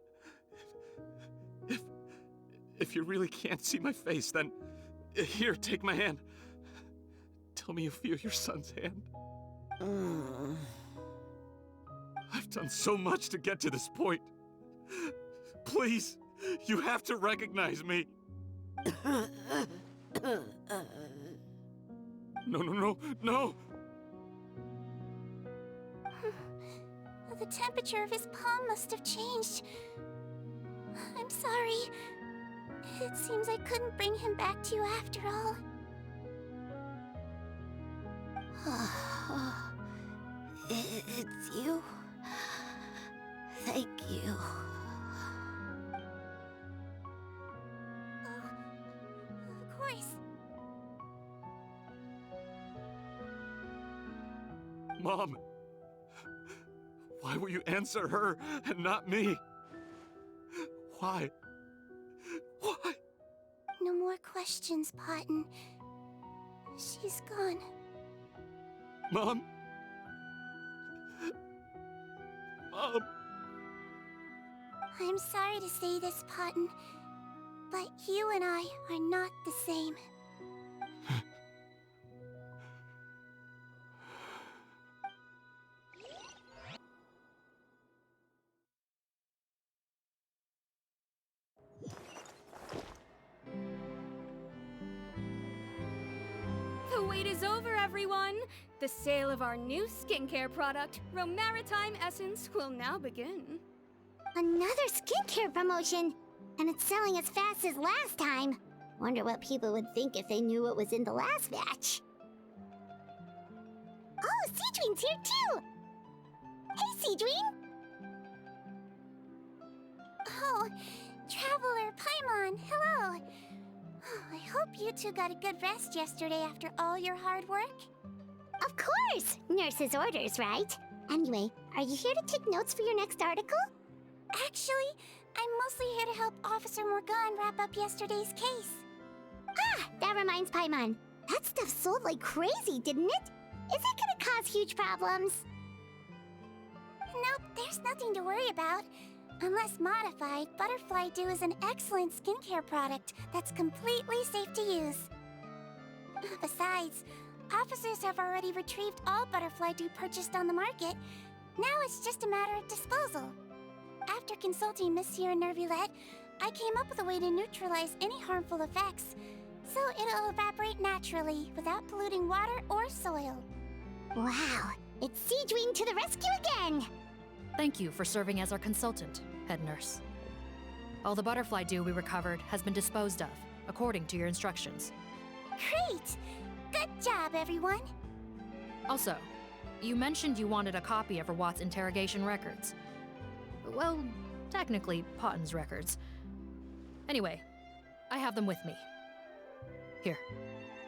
J: If you really can't see my face, then here, take my hand. tell me you fear your son's hand. I've done so much to get to this point. Please, you have to recognize me. No.
A: The temperature of his palm must have changed. I'm sorry. It seems I couldn't bring him back to you after all.
B: It's you. Thank you.
A: Of course.
J: Mom, why will you answer her and not me? Why? Why?
A: No more questions, Potton. She's gone.
J: Mom? Mom?
A: I'm sorry to say this, Potton, but you and I are not the same.
E: The wait is over, everyone! The sale of our new skincare product, Romaritime Essence, will now begin.
B: Another skincare promotion! And it's selling as fast as last time. Wonder what people would think if they knew what was in the last batch. Oh, Sigewinne's here too! Hey, Sigewinne!
A: Oh, Traveler Paimon, hello! Oh, I hope you two got a good rest yesterday after all your hard work.
B: Of course! Nurse's orders, right? Anyway, are you here to take notes for your next article?
A: Actually, I'm mostly here to help Officer Morgan wrap up yesterday's case.
B: Ah, that reminds Paimon. That stuff sold like crazy, didn't it? Is it gonna cause huge problems?
A: Nope, there's nothing to worry about. Unless modified, Butterfly Dew is an excellent skincare product that's completely safe to use. Besides, officers have already retrieved all Butterfly Dew purchased on the market. Now it's just a matter of disposal. After consulting Monsieur and Nervulette, I came up with a way to neutralize any harmful effects, so it'll evaporate naturally without polluting water or soil.
B: Wow, it's Sigewinne to the rescue again!
O: Thank you for serving as our consultant, head nurse. All the butterfly dew we recovered has been disposed of, according to your instructions.
A: Great! Good job, everyone!
O: Also, you mentioned you wanted a copy of Rawat's interrogation records. Well, technically, Potton's records. Anyway, I have them with me. Here.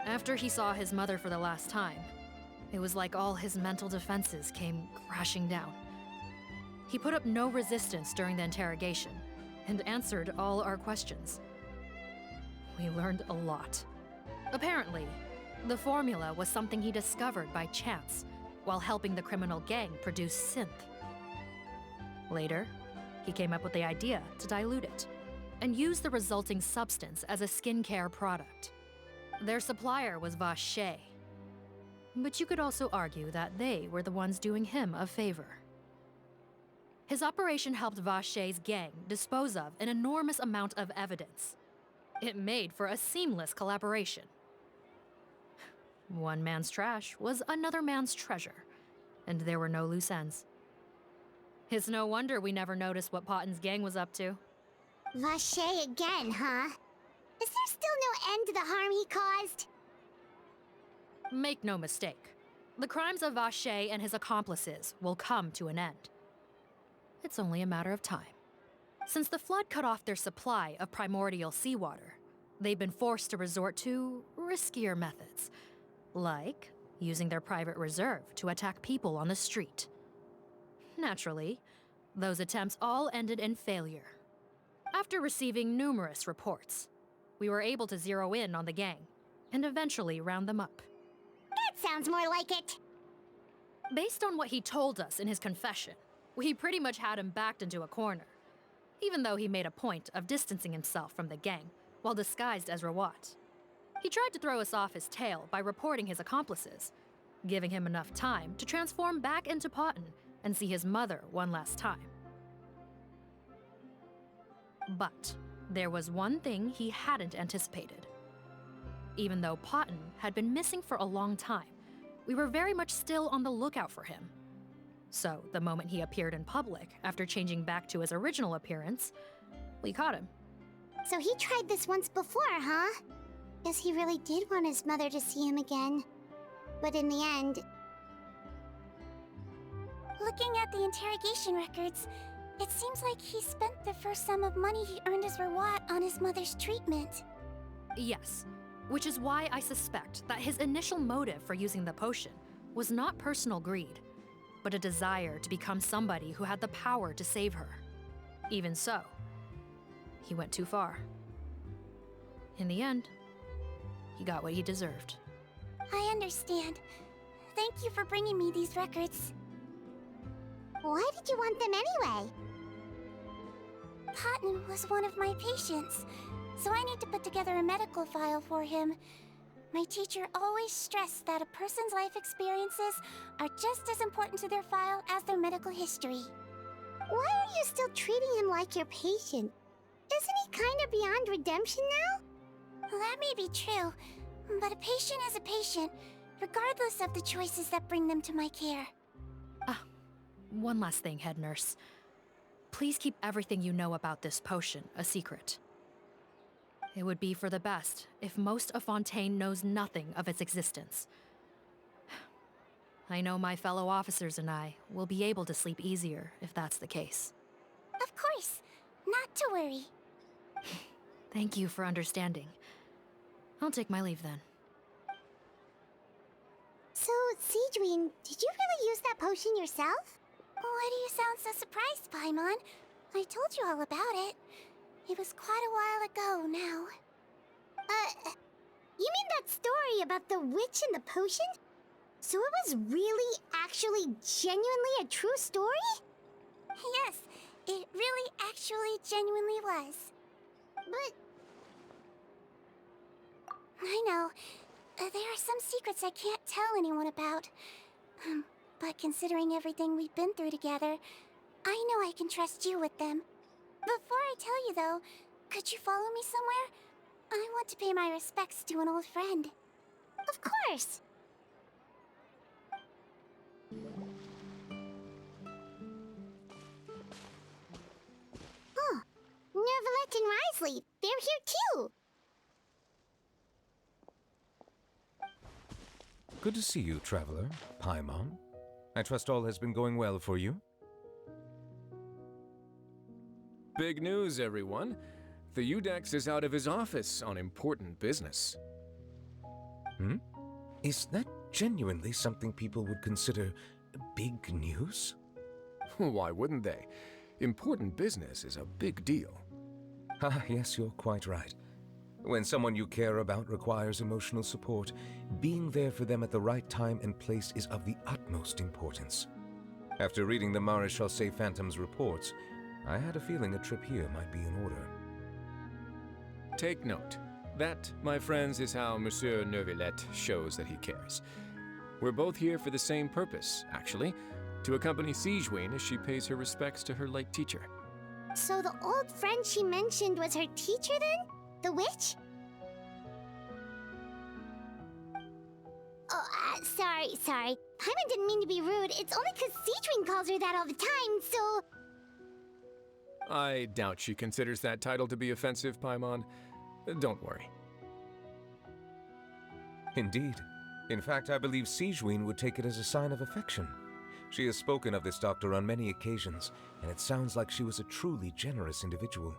O: After he saw his mother for the last time, it was like all his mental defenses came crashing down. He put up no resistance during the interrogation, and answered all our questions. We learned a lot. Apparently, the formula was something he discovered by chance, while helping the criminal gang produce synth. Later, he came up with the idea to dilute it, and use the resulting substance as a skincare product. Their supplier was Vache. But you could also argue that they were the ones doing him a favor. His operation helped Vache's gang dispose of an enormous amount of evidence. It made for a seamless collaboration. One man's trash was another man's treasure, and there were no loose ends. It's no wonder we never noticed what Potton's gang was up to.
B: Vache again, huh? Is there still no end to the harm he caused?
O: Make no mistake. The crimes of Vache and his accomplices will come to an end. It's only a matter of time. Since the flood cut off their supply of primordial seawater, they've been forced to resort to riskier methods, like using their private reserve to attack people on the street. Naturally, those attempts all ended in failure. After receiving numerous reports, we were able to zero in on the gang and eventually round them up.
B: That sounds more like it!
O: Based on what he told us in his confession, we pretty much had him backed into a corner, even though he made a point of distancing himself from the gang while disguised as Rawat. He tried to throw us off his tail by reporting his accomplices, giving him enough time to transform back into Potton and see his mother one last time. But there was one thing he hadn't anticipated. Even though Potton had been missing for a long time, we were very much still on the lookout for him. So the moment he appeared in public after changing back to his original appearance, we caught him.
A: So he tried this once before, huh? Guess he really did want his mother to see him again. But in the end... Looking at the interrogation records, it seems like he spent the first sum of money he earned as reward on his mother's treatment.
O: Yes, which is why I suspect that his initial motive for using the potion was not personal greed, but a desire to become somebody who had the power to save her. Even so, he went too far. In the end, he got what he deserved.
A: I understand. Thank you for bringing me these records. Why did you want them anyway? Potton was one of my patients, so I need to put together a medical file for him. My teacher always stressed that a person's life experiences are just as important to their file as their medical history. Why are you still treating him like your patient? Isn't he kind of beyond redemption now? Well, that may be true, but a patient is a patient, regardless of the choices that bring them to my care.
O: One last thing, head nurse. Please keep everything you know about this potion a secret. It would be for the best if most of Fontaine knows nothing of its existence. I know my fellow officers and I will be able to sleep easier if that's the case.
A: Of course. Not to worry.
O: Thank you for understanding. I'll take my leave then.
A: So, Sigewinne, did you really use that potion yourself? Why do you sound so surprised, Paimon? I told you all about it. It was quite a while ago now. You mean that story about the witch and the potion? So it was really, actually, genuinely a true story? Yes, it really, actually, genuinely was. But... I know. There are some secrets I can't tell anyone about. But considering everything we've been through together, I know I can trust you with them. Before I tell you, though, could you follow me somewhere? I want to pay my respects to an old friend. Of course! Oh, Nervalette and Risley, they're here too!
T: Good to see you, traveler. Paimon. I trust all has been going well for you?
I: Big news, everyone. The Udex is out of his office on important business.
T: Is that genuinely something people would consider big news?
I: Why wouldn't they? Important business is a big deal.
T: Yes, you're quite right. When someone you care about requires emotional support, being there for them at the right time and place is of the utmost importance. After reading the Maréchal Phantom's reports, I had a feeling a trip here might be in order.
I: Take note. That, my friends, is how Monsieur Nervalette shows that he cares. We're both here for the same purpose, actually, to accompany Sigewinne as she pays her respects to her late teacher.
A: So the old friend she mentioned was her teacher then? The witch? Oh, sorry. Paimon didn't mean to be rude. It's only because Sigewinne calls her that all the time, so...
I: I doubt she considers that title to be offensive, Paimon. Don't worry.
T: Indeed. In fact, I believe Sigewinne would take it as a sign of affection. She has spoken of this doctor on many occasions, and it sounds like she was a truly generous individual.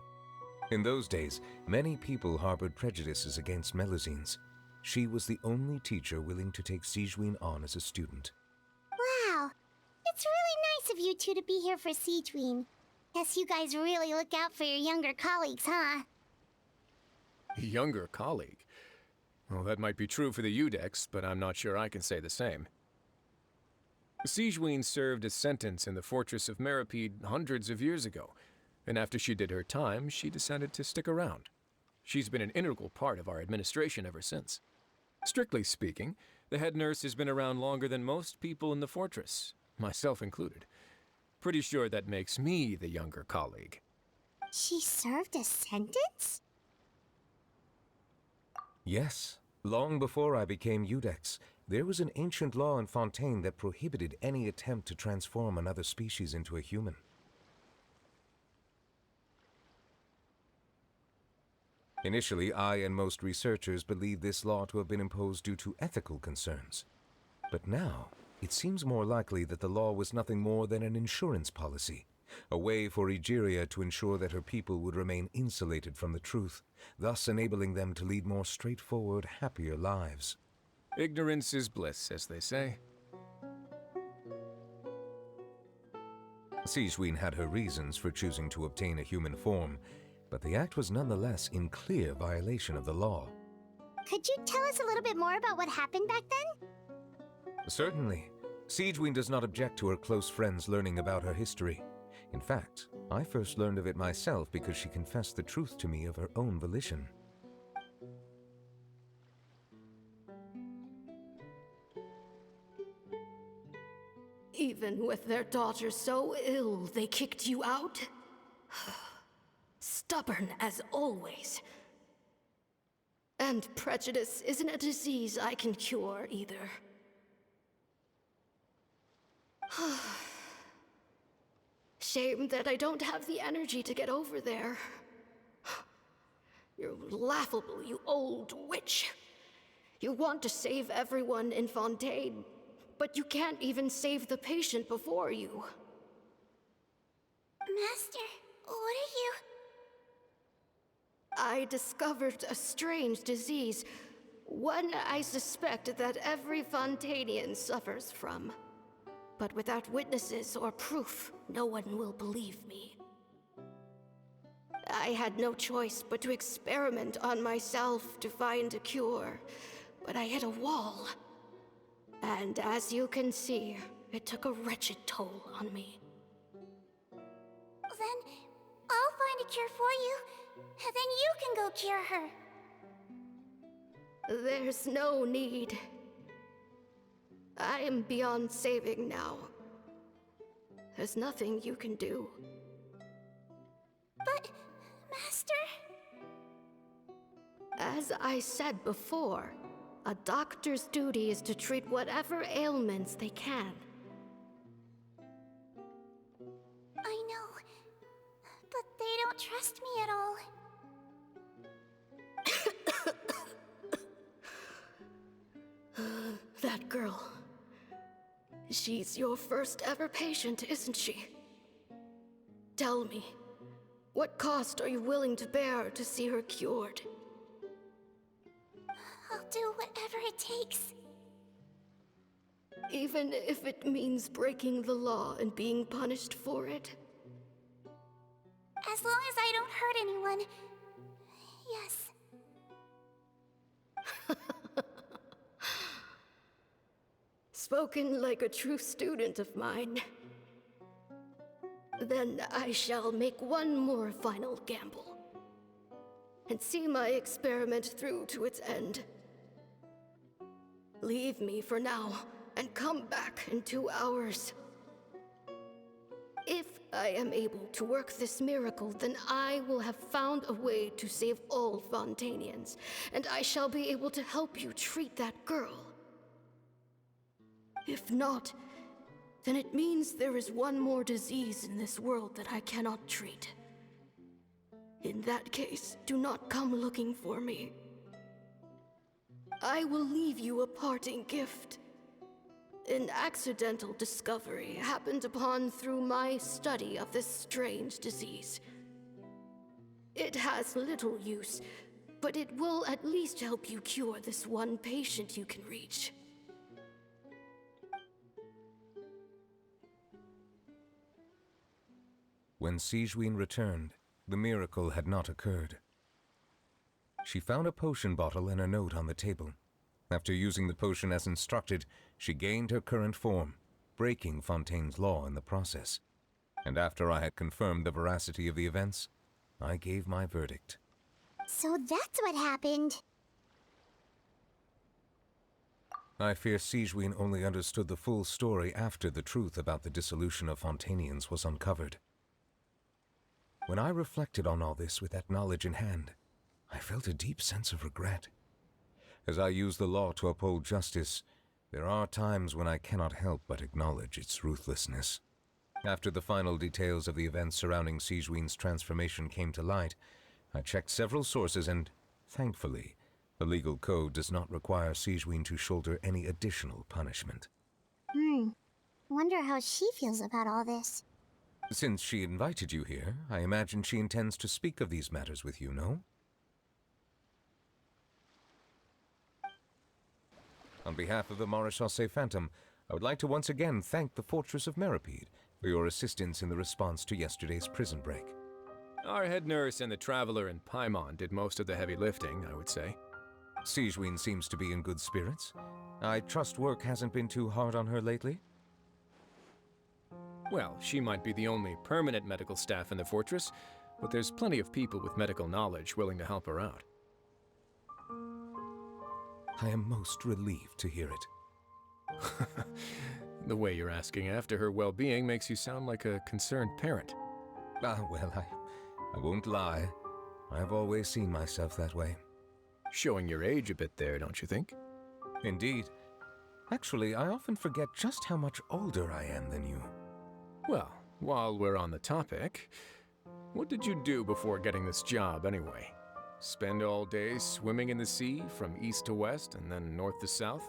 T: In those days, many people harbored prejudices against Melusines. She was the only teacher willing to take Sigewinne on as a student.
A: Wow. It's really nice of you two to be here for Sigewinne. Guess you guys really look out for your younger colleagues, huh?
I: Younger colleague? Well, that might be true for the Udex, but I'm not sure I can say the same. Sigewinne served a sentence in the fortress of Meripede hundreds of years ago, and after she did her time, she decided to stick around. She's been an integral part of our administration ever since. Strictly speaking, the head nurse has been around longer than most people in the fortress, myself included. Pretty sure that makes me the younger colleague.
A: She served a sentence?
T: Yes. Long before I became Eudex, there was an ancient law in Fontaine that prohibited any attempt to transform another species into a human. Initially, I and most researchers believed this law to have been imposed due to ethical concerns. But now, it seems more likely that the law was nothing more than an insurance policy, a way for Egeria to ensure that her people would remain insulated from the truth, thus enabling them to lead more straightforward, happier lives.
I: Ignorance is bliss, as they say.
T: Sigewinne had her reasons for choosing to obtain a human form, but the act was nonetheless in clear violation of the law.
A: Could you tell us a little bit more about what happened back then?
T: Certainly. Sigewinne does not object to her close friends learning about her history. In fact, I first learned of it myself because she confessed the truth to me of her own volition.
D: Even with their daughter so ill, they kicked you out? Stubborn as always. And prejudice isn't a disease I can cure either. Shame that I don't have the energy to get over there. You're laughable, you old witch. You want to save everyone in Fontaine, but you can't even save the patient before you.
A: Master, what are you...
D: I discovered a strange disease, one I suspect that every Fontainian suffers from. But without witnesses or proof, no one will believe me. I had no choice but to experiment on myself to find a cure, but I hit a wall. And as you can see, it took a wretched toll on me.
A: Then I'll find a cure for you, and then you can go cure her.
D: There's no need. I am beyond saving now. There's nothing you can do.
A: But, Master...
D: As I said before, a doctor's duty is to treat whatever ailments they can.
A: I know, but they don't trust me at all.
D: That girl. She's your first ever patient, isn't she? Tell me, what cost are you willing to bear to see her cured?
A: I'll do whatever it takes.
D: Even if it means breaking the law and being punished for it?
A: As long as I don't hurt anyone. Yes.
D: Spoken like a true student of mine. Then I shall make one more final gamble. And see my experiment through to its end. Leave me for now, and come back in 2 hours. If I am able to work this miracle, then I will have found a way to save all Fontainians, and I shall be able to help you treat that girl. If not, then it means there is one more disease in this world that I cannot treat. In that case, do not come looking for me. I will leave you a parting gift. An accidental discovery happened upon through my study of this strange disease. It has little use, but it will at least help you cure this one patient you can reach.
T: When Sigewinne returned, the miracle had not occurred. She found a potion bottle and a note on the table. After using the potion as instructed, she gained her current form, breaking Fontaine's law in the process. And after I had confirmed the veracity of the events, I gave my verdict.
A: So that's what happened.
T: I fear Sigewinne only understood the full story after the truth about the dissolution of Fontanians was uncovered. When I reflected on all this with that knowledge in hand, I felt a deep sense of regret. As I use the law to uphold justice, there are times when I cannot help but acknowledge its ruthlessness. After the final details of the events surrounding Sigewinne's transformation came to light, I checked several sources and, thankfully, the legal code does not require Sigewinne to shoulder any additional punishment.
A: Wonder how she feels about all this.
T: Since she invited you here, I imagine she intends to speak of these matters with you, no? On behalf of the Maréchaussée Phantom, I would like to once again thank the Fortress of Meripede for your assistance in the response to yesterday's prison break.
I: Our head nurse and the Traveler in Paimon did most of the heavy lifting, I would say.
T: Sigewinne seems to be in good spirits. I trust work hasn't been too hard on her lately?
I: Well, she might be the only permanent medical staff in the fortress, but there's plenty of people with medical knowledge willing to help her out.
T: I am most relieved to hear it.
I: The way you're asking after her well-being makes you sound like a concerned parent.
T: Well, I won't lie. I've always seen myself that way.
I: Showing your age a bit there, don't you think?
T: Indeed. Actually, I often forget just how much older I am than you.
I: Well, while we're on the topic, what did you do before getting this job anyway? Spend all day swimming in the sea from east to west and then north to south?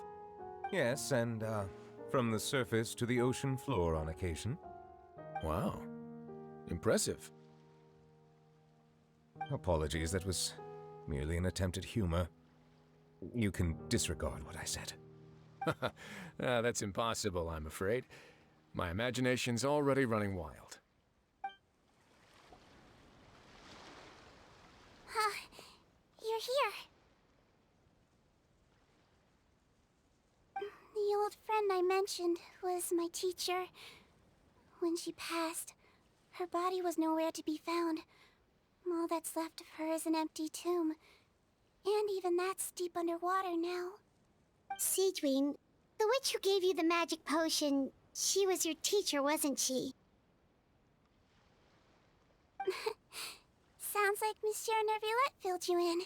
T: Yes, and from the surface to the ocean floor on occasion.
I: Wow. Impressive.
T: Apologies, that was merely an attempt at humor. You can disregard what I said.
I: That's impossible, I'm afraid. My imagination's already running wild.
A: You're here. The old friend I mentioned was my teacher. When she passed, her body was nowhere to be found. All that's left of her is an empty tomb. And even that's deep underwater now. Sigewinne, the witch who gave you the magic potion, she was your teacher, wasn't she? Sounds like Monsieur Neuvillette filled you in.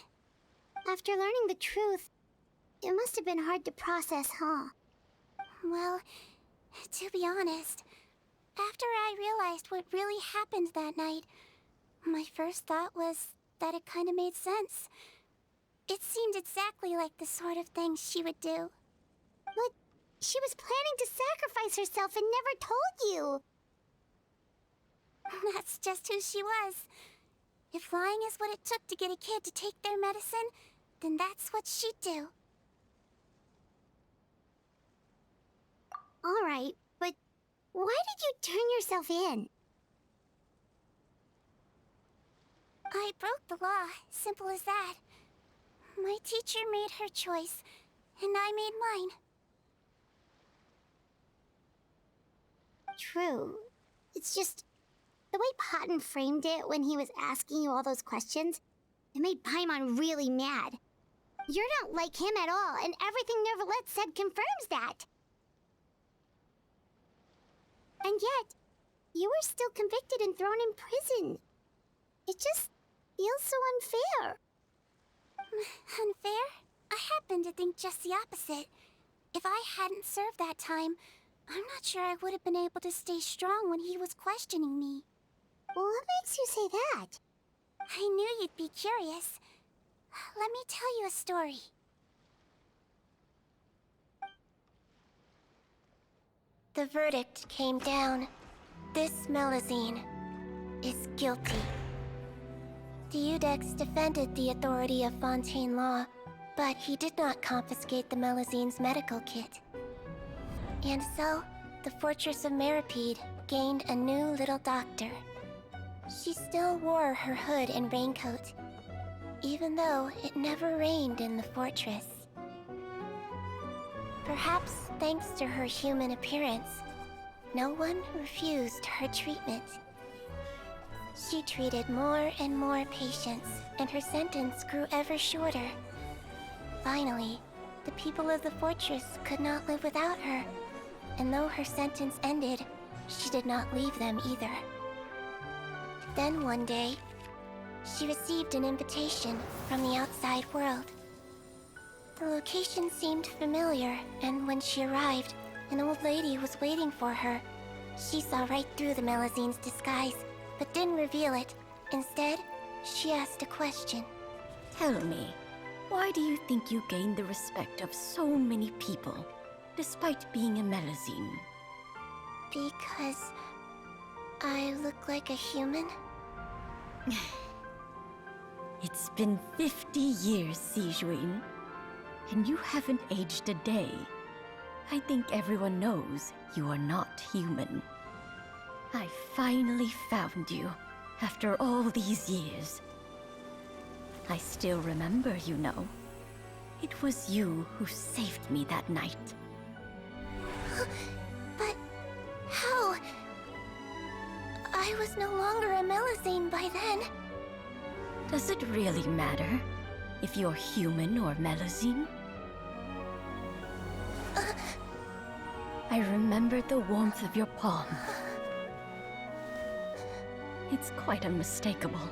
A: After learning the truth, it must have been hard to process, huh? Well, to be honest, after I realized what really happened that night, my first thought was that it kind of made sense. It seemed exactly like the sort of thing she would do. But she was planning to sacrifice herself and never told you. That's just who she was. If lying is what it took to get a kid to take their medicine, then that's what she'd do. All right, but why did you turn yourself in? I broke the law, simple as that. My teacher made her choice, and I made mine. True. It's just the way Potton framed it when he was asking you all those questions, it made Paimon really mad. You're not like him at all, and everything Neuvillette said confirms that. And yet, you were still convicted and thrown in prison. It just feels so unfair. Unfair? I happen to think just the opposite. If I hadn't served that time, I'm not sure I would have been able to stay strong when he was questioning me. What makes you say that? I knew you'd be curious. Let me tell you a story.
B: The verdict came down. This Melusine is guilty. Deudex defended the authority of Fontaine law, but he did not confiscate the Melusine's medical kit. And so, the Fortress of Meripede gained a new little doctor. She still wore her hood and raincoat, even though it never rained in the fortress. Perhaps thanks to her human appearance, no one refused her treatment. She treated more and more patients, and her sentence grew ever shorter. Finally, the people of the fortress could not live without her, and though her sentence ended, she did not leave them either. Then one day, she received an invitation from the outside world. The location seemed familiar, and when she arrived, an old lady was waiting for her. She saw right through the Melizine's disguise, but didn't reveal it. Instead, she asked a question.
U: Tell me, why do you think you gained the respect of so many people, despite being a Melazine?
B: Because I look like a human?
U: It's been 50 years, Sigewinne, and you haven't aged a day. I think everyone knows you are not human. I finally found you, after all these years. I still remember, you know. It was you who saved me that night.
B: But how? I was no longer a Melazine by then.
U: Does it really matter if you're human or Melazine? I remembered the warmth of your palm. It's quite unmistakable.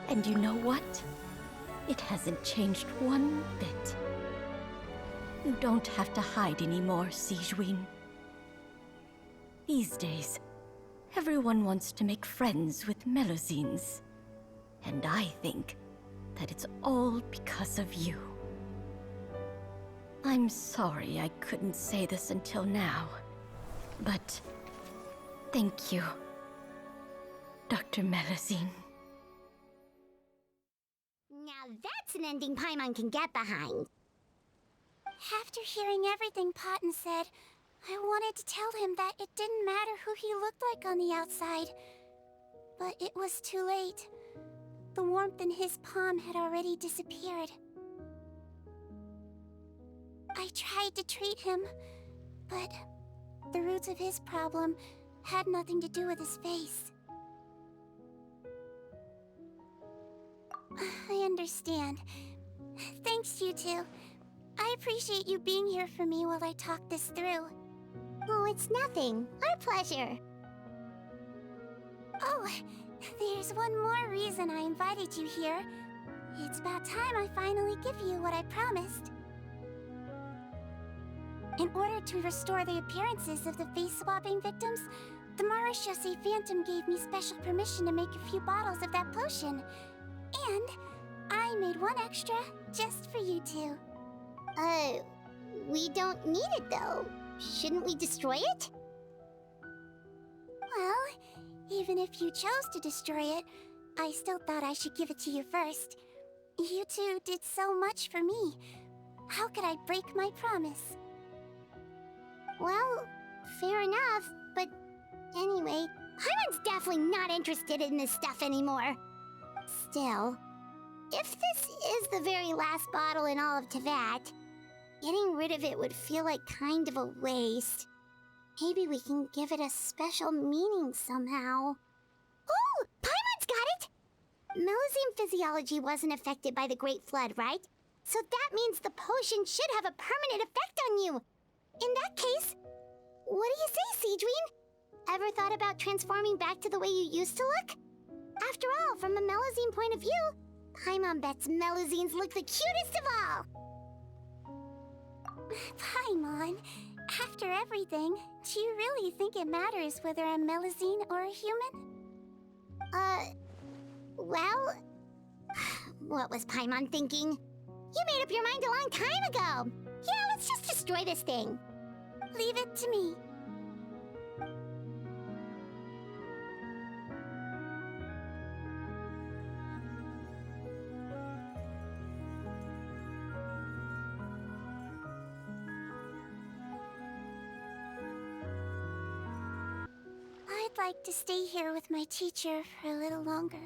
U: And you know what? It hasn't changed one bit. You don't have to hide anymore, Sigewinne. These days, everyone wants to make friends with Melazines. And I think that it's all because of you. I'm sorry I couldn't say this until now, but thank you, Dr. Melazine.
A: Now that's an ending Paimon can get behind.
B: After hearing everything Potten said, I wanted to tell him that it didn't matter who he looked like on the outside. But it was too late. The warmth in his palm had already disappeared. I tried to treat him, but the roots of his problem had nothing to do with his face. I understand. Thanks, you two. I appreciate you being here for me while I talk this through.
A: Oh, it's nothing. Our pleasure.
B: Oh, there's one more reason I invited you here. It's about time I finally give you what I promised. In order to restore the appearances of the face-swapping victims, the Marechaussee Phantom gave me special permission to make a few bottles of that potion. And I made one extra just for you two.
A: We don't need it though. Shouldn't we destroy it?
B: Well, even if you chose to destroy it, I still thought I should give it to you first. You two did so much for me. How could I break my promise?
A: Well, fair enough, but anyway, Paimon's definitely not interested in this stuff anymore. Still, if this is the very last bottle in all of Teyvat, getting rid of it would feel like kind of a waste. Maybe we can give it a special meaning somehow. Oh, Paimon's got it! Melazine physiology wasn't affected by the Great Flood, right? So that means the potion should have a permanent effect on you. In that case, what do you say, Sigewinne? Ever thought about transforming back to the way you used to look? After all, from a Melazine point of view, Paimon bets Melazines look the cutest of all!
B: Paimon, after everything, do you really think it matters whether I'm Melazine or a human?
A: Well... What was Paimon thinking? You made up your mind a long time ago! Yeah, let's just destroy this thing.
B: Leave it to me. I'd like to stay here with my teacher for a little longer.